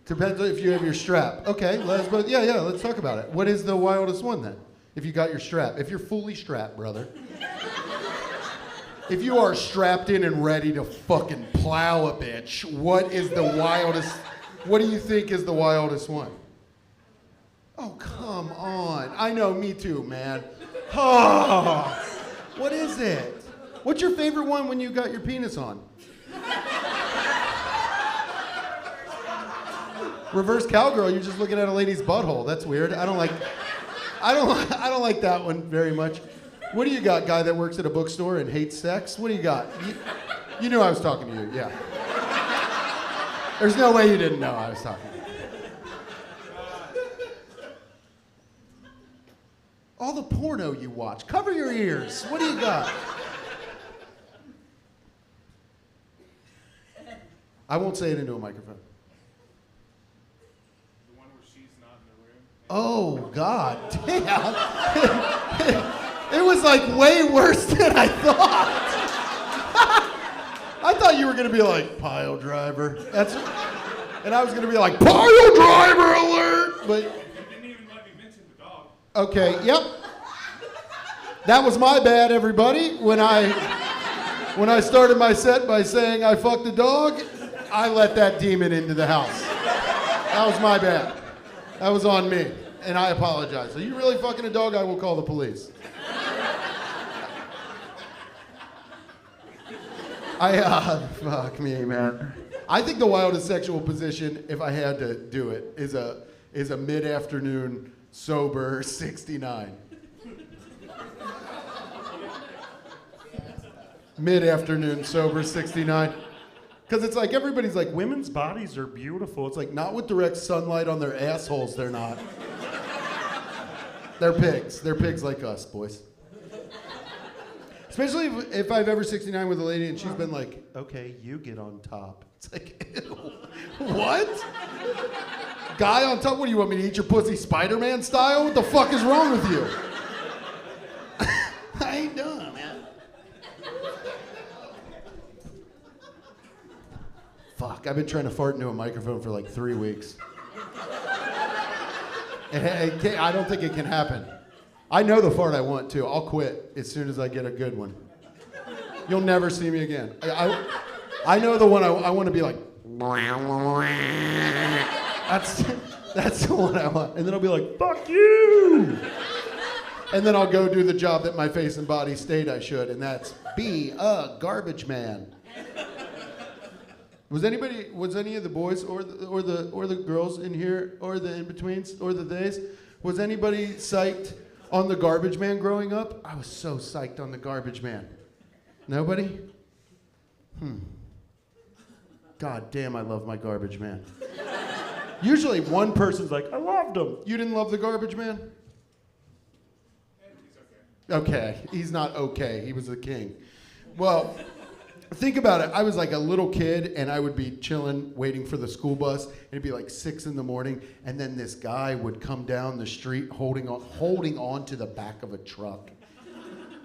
Depends if you have your strap. Okay, let's talk about it. What is the wildest one then? If you got your strap. If you're fully strapped, brother. If you are strapped in and ready to fucking plow a bitch, what is the wildest, what do you think is the wildest one? Oh, come on. I know, me too, man. Oh, what is it? What's your favorite one when you got your penis on? Reverse cowgirl, you're just looking at a lady's butthole. That's weird. I don't like that one very much. What do you got, guy that works at a bookstore and hates sex? What do you got? You knew I was talking to you, yeah. There's no way you didn't know I was talking to you. All the porno you watch. Cover your ears. What do you got? I won't say it into a microphone. The one where she's not in the room. Oh, God damn. It was like way worse than I thought. I thought you were going to be like, pile driver. And I was going to be like, pile driver alert. But You didn't even let me mention the dog. okay, yep. That was my bad, everybody. When I started my set by saying I fucked a dog, I let that demon into the house. That was my bad. That was on me. And I apologize. Are you really fucking a dog? I will call the police. Fuck me, man. I think the wildest sexual position, if I had to do it, is a mid-afternoon sober 69. Mid-afternoon sober 69. Because it's like everybody's like, women's bodies are beautiful. It's like, not with direct sunlight on their assholes, they're not. They're pigs. They're pigs like us, boys. Especially if I've ever 69 with a lady and she's been like, okay, you get on top. It's like, ew. What? Guy on top? What do you want me to eat your pussy Spider-Man style? What the fuck is wrong with you? I ain't done, man. Fuck, I've been trying to fart into a microphone for like 3 weeks. I don't think it can happen. I know the fart I want to. I'll quit as soon as I get a good one. You'll never see me again. I know the one I want to be like. That's the one I want. And then I'll be like, fuck you! And then I'll go do the job that my face and body state I should, and that's be a garbage man. Was any of the boys or the girls in here, or the in-betweens, or the theys, was anybody psyched on the garbage man growing up? I was so psyched on the garbage man. Nobody? God damn, I love my garbage man. Usually one person's like, I loved him. You didn't love the garbage man? Okay, he's not okay. He was the king. Well, think about it. I was like a little kid, and I would be chilling, waiting for the school bus. It'd be like 6 in the morning, and then this guy would come down the street holding on to the back of a truck.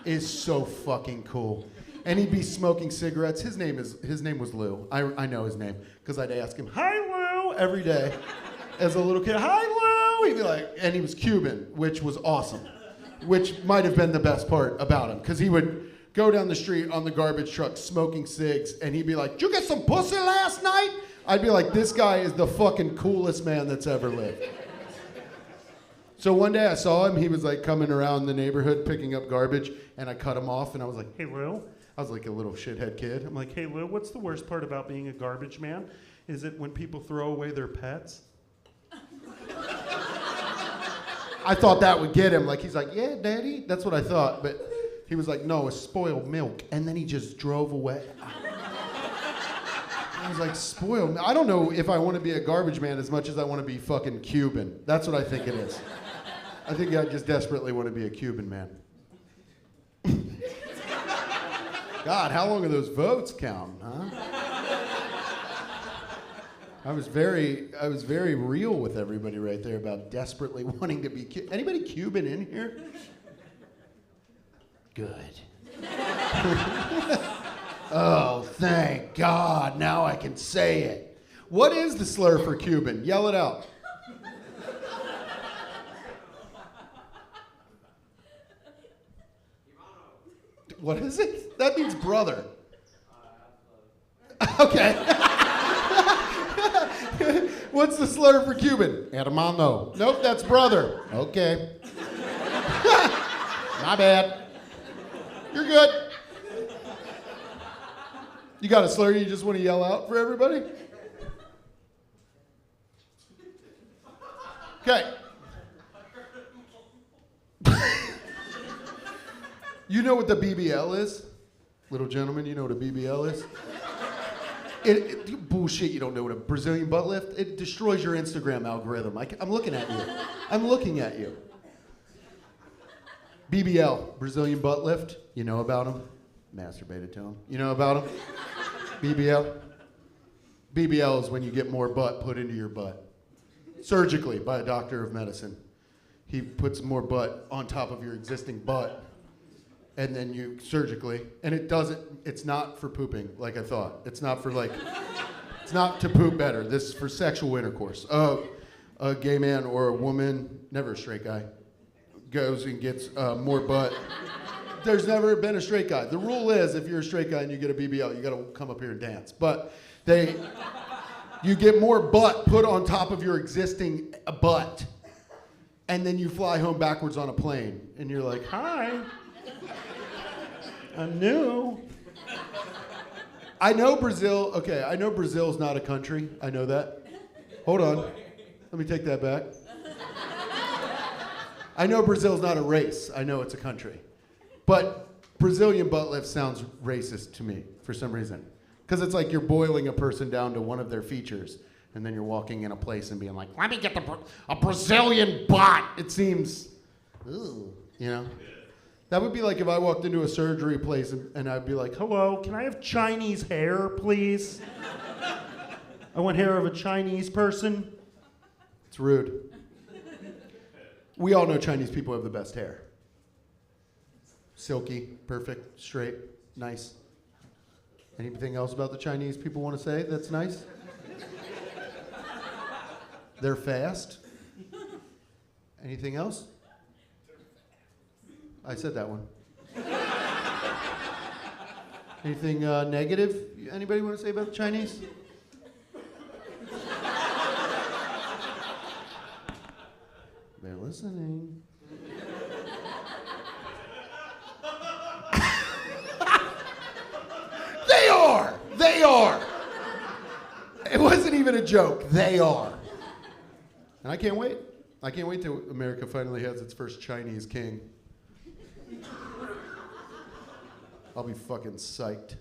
It's so fucking cool. And he'd be smoking cigarettes. His name was Lou. I know his name because I'd ask him, "Hi, Lou," every day as a little kid. "Hi, Lou." He'd be like, and he was Cuban, which was awesome, which might have been the best part about him because he would go down the street on the garbage truck smoking cigs, and he'd be like, "Did you get some pussy last night?" I'd be like, this guy is the fucking coolest man that's ever lived. So one day I saw him, he was like coming around the neighborhood picking up garbage, and I cut him off, and I was like, "Hey, Lou." I was like a little shithead kid. I'm like, "Hey, Lou, what's the worst part about being a garbage man? Is it when people throw away their pets?" I thought that would get him. Like, he's like, "Yeah, Daddy." That's what I thought, but he was like, "No, it's spoiled milk." And then he just drove away. I was like, spoiled milk? I don't know if I want to be a garbage man as much as I want to be fucking Cuban. That's what I think it is. I think I just desperately want to be a Cuban man. God, how long are those votes counting, huh? I was very real with everybody right there about desperately wanting to be Anybody Cuban in here? Good. Oh, thank God, now I can say it. What is the slur for Cuban? Yell it out. What is it? That means brother. Okay. What's the slur for Cuban? Hermano. Nope, that's brother. Okay. My bad. You're good. You got a slur you just want to yell out for everybody? Okay. You know what the BBL is? Little gentleman, you know what a BBL is? Bullshit, you don't know what a Brazilian butt lift? It destroys your Instagram algorithm. I'm looking at you. I'm looking at you. BBL, Brazilian butt lift. You know about them? Masturbated to them. You know about them? BBL? BBL is when you get more butt put into your butt. Surgically, by a doctor of medicine. He puts more butt on top of your existing butt. And then you surgically, and it's not for pooping like I thought. It's not for it's not to poop better. This is for sexual intercourse. A gay man or a woman, never a straight guy, goes and gets more butt. There's never been a straight guy. The rule is if you're a straight guy and you get a BBL, you gotta come up here and dance. But you get more butt put on top of your existing butt, and then you fly home backwards on a plane, and you're like, hi. I'm new. I know Brazil. Okay, I know Brazil's not a country. I know that. Hold on. Let me take that back. I know Brazil's not a race. I know it's a country. But Brazilian butt lift sounds racist to me for some reason. Because it's like you're boiling a person down to one of their features, and then you're walking in a place and being like, let me get a Brazilian butt. It seems, ooh, you know? That would be like if I walked into a surgery place and I'd be like, hello, can I have Chinese hair, please? I want hair of a Chinese person. It's rude. We all know Chinese people have the best hair. Silky, perfect, straight, nice. Anything else about the Chinese people want to say that's nice? They're fast. Anything else? I said that one. Anything negative? Anybody want to say about the Chinese? They're listening. They are! They are! It wasn't even a joke. They are. And I can't wait. I can't wait till America finally has its first Chinese king. I'll be fucking psyched.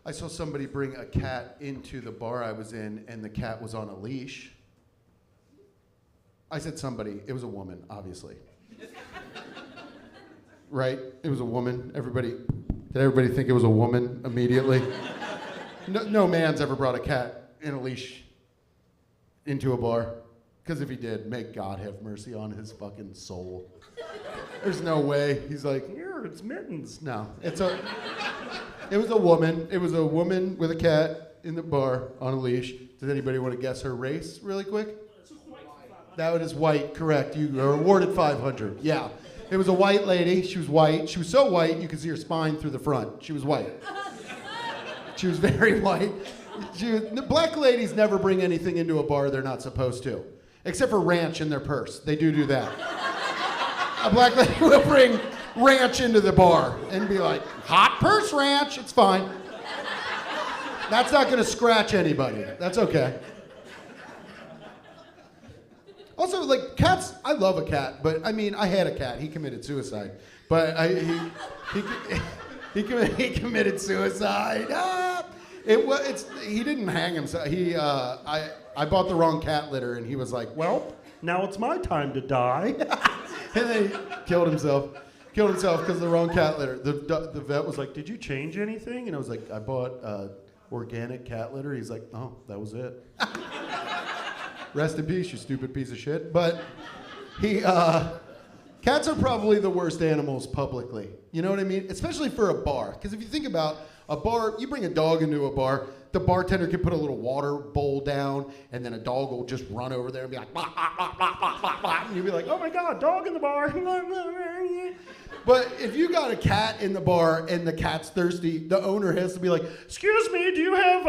I saw somebody bring a cat into the bar I was in, and the cat was on a leash. I said somebody. It was a woman, obviously. Right? It was a woman. Did everybody think it was a woman immediately? No man's ever brought a cat in a leash into a bar. Because if he did, may God have mercy on his fucking soul. There's no way. He's like, here, it's Mittens. No, it was a woman. It was a woman with a cat in the bar on a leash. Does anybody want to guess her race really quick? That one is white, correct. You are awarded 500. Yeah. It was a white lady. She was white. She was so white you could see her spine through the front. She was white. She was very white. Black ladies never bring anything into a bar they're not supposed to. Except for ranch in their purse. They do that. A black lady will bring ranch into the bar and be like, hot purse ranch, it's fine. That's not gonna scratch anybody. That's okay. Also, like, cats, I love a cat, but I mean, I had a cat. He committed suicide. But he committed suicide. He didn't hang himself. I bought the wrong cat litter, and he was like, well, now it's my time to die. And then he killed himself. Killed himself because of the wrong cat litter. The vet was like, did you change anything? And I was like, I bought organic cat litter. He's like, oh, that was it. Rest in peace, you stupid piece of shit. But he Cats are probably the worst animals publicly. You know what I mean? Especially for a bar. Because if you think about a bar, you bring a dog into a bar, the bartender can put a little water bowl down, and then a dog will just run over there and be like, blah, blah, blah, blah, blah, blah, blah. And you'll be like, oh my God, dog in the bar. But if you got a cat in the bar and the cat's thirsty, the owner has to be like, excuse me, do you have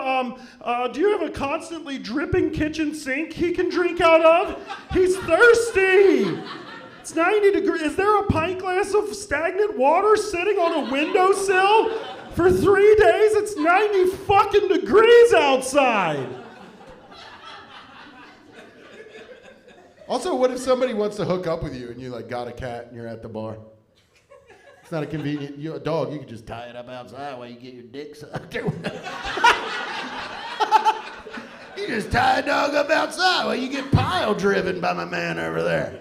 a constantly dripping kitchen sink he can drink out of? He's thirsty. It's 90 degrees. Is there a pint glass of stagnant water sitting on a windowsill? For 3 days, it's 90 fucking degrees outside. Also, what if somebody wants to hook up with you and you like got a cat and you're at the bar? It's not a convenient, a dog, you can just tie it up outside while you get your dick sucked. You just tie a dog up outside while you get pile driven by my man over there.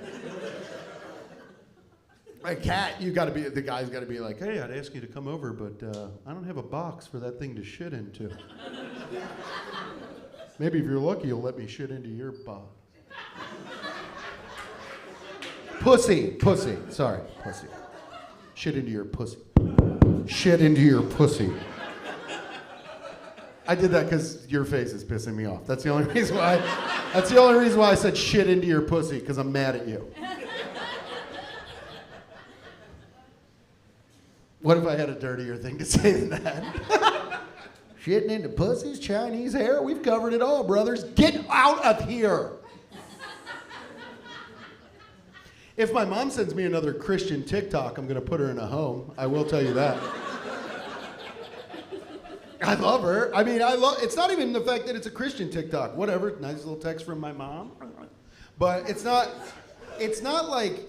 A cat, the guy's got to be like, hey, I'd ask you to come over, but I don't have a box for that thing to shit into. Maybe if you're lucky, you'll let me shit into your box. Pussy. Sorry, pussy. Shit into your pussy. Shit into your pussy. I did that because your face is pissing me off. That's the only reason why. That's the only reason why I said shit into your pussy, because I'm mad at you. What if I had a dirtier thing to say than that? Shitting into pussies, Chinese hair, we've covered it all, brothers. Get out of here. If my mom sends me another Christian TikTok, I'm going to put her in a home. I will tell you that. I love her. I mean, it's not even the fact that it's a Christian TikTok. Whatever, nice little text from my mom. But it's not like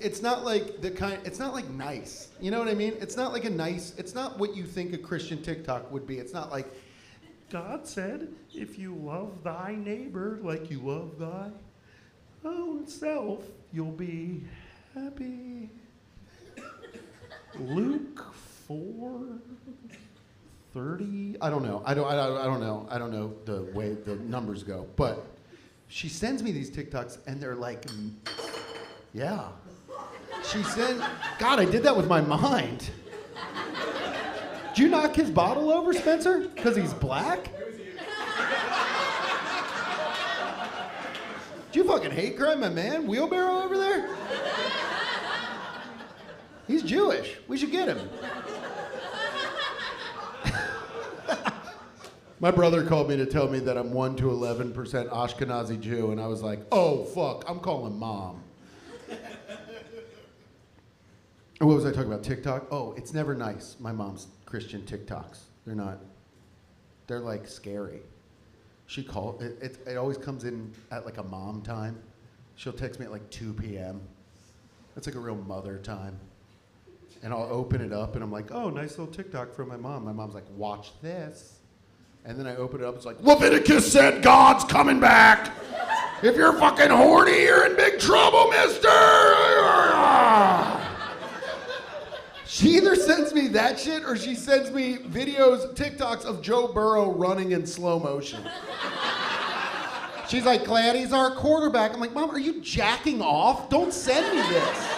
nice. You know what I mean? It's not like it's not what you think a Christian TikTok would be. It's not like, God said, if you love thy neighbor like you love thy own self, you'll be happy. Luke 4:30. I don't know. I don't know the way the numbers go. But she sends me these TikToks and they're like, yeah. She said, God, I did that with my mind. Did you knock his bottle over, Spencer? Because he's black? Did you fucking hate crime my man? Wheelbarrow over there? He's Jewish. We should get him. My brother called me to tell me that I'm 1 to 11% Ashkenazi Jew, and I was like, oh, fuck, I'm calling mom. What was I talking about? TikTok? Oh, it's never nice, my mom's Christian TikToks. They're not. They're like scary. She called, it always comes in at like a mom time. She'll text me at like 2 p.m. That's like a real mother time. And I'll open it up and I'm like, oh, nice little TikTok from my mom. My mom's like, watch this. And then I open it up, it's like, Leviticus said God's coming back. If you're fucking horny, you're in big trouble, mister. She either sends me that shit or she sends me videos, TikToks of Joe Burrow running in slow motion. She's like, glad he's our quarterback. I'm like, Mom, are you jacking off? Don't send me this.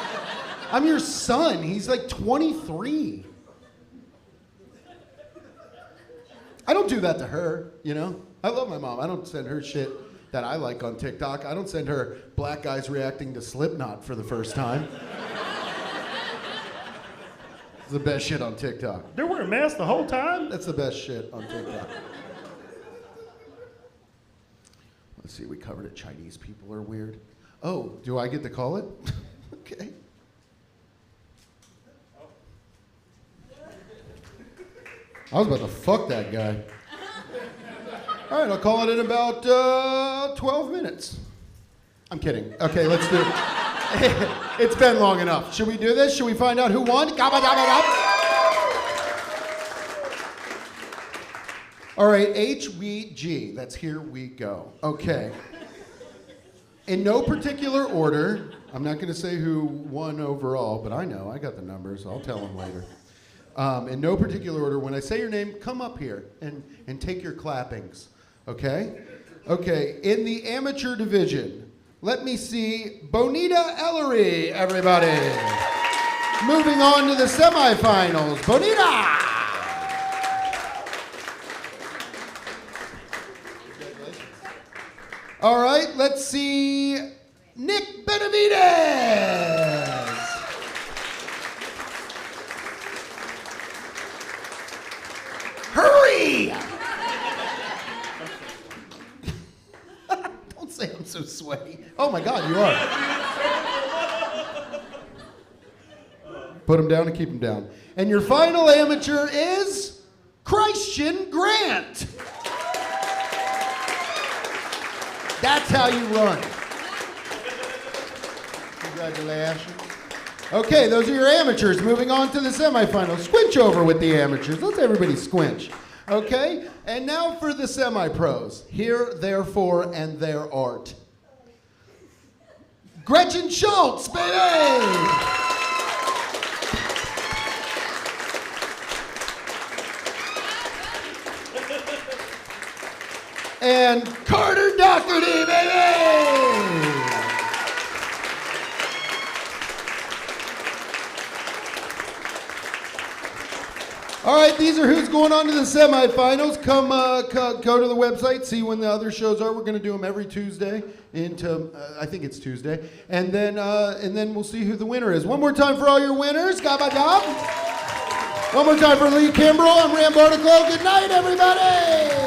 I'm your son. He's like 23. I don't do that to her, you know? I love my mom. I don't send her shit that I like on TikTok. I don't send her black guys reacting to Slipknot for the first time. It's the best shit on TikTok. They're wearing masks the whole time? That's the best shit on TikTok. Let's see, we covered it. Chinese people are weird. Oh, do I get to call it? Okay. I was about to fuck that guy. All right, I'll call it in about 12 minutes. I'm kidding. Okay, let's do it. It's been long enough. Should we do this? Should we find out who won? All right, HVG. That's here we go. Okay. In no particular order, I'm not going to say who won overall, but I know. I got the numbers. I'll tell them later. In no particular order, when I say your name, come up here and take your clappings, okay? Okay, in the amateur division, let me see Bonita Everly, everybody. Moving on to the semifinals, Bonita. All right, let's see Nick Benavides. Hurry! Don't say I'm so sweaty. Oh my God, you are. Put him down and keep him down. And your final amateur is Christian Grant. That's how you run. Congratulations. Okay, those are your amateurs. Moving on to the semifinals. Squinch over with the amateurs. Let's everybody squinch. Okay? And now for the semi-pros. Here, therefore, and their art. Gretchen Schultz, baby! And Carter Dougherty, baby! All right, these are who's going on to the semifinals. Come go to the website, see when the other shows are. We're going to do them every Tuesday into, I think it's Tuesday. And then we'll see who the winner is. One more time for all your winners. Gabadab. One more time for Lee Kimbrell. I'm Ram Barnacle. Good night, everybody.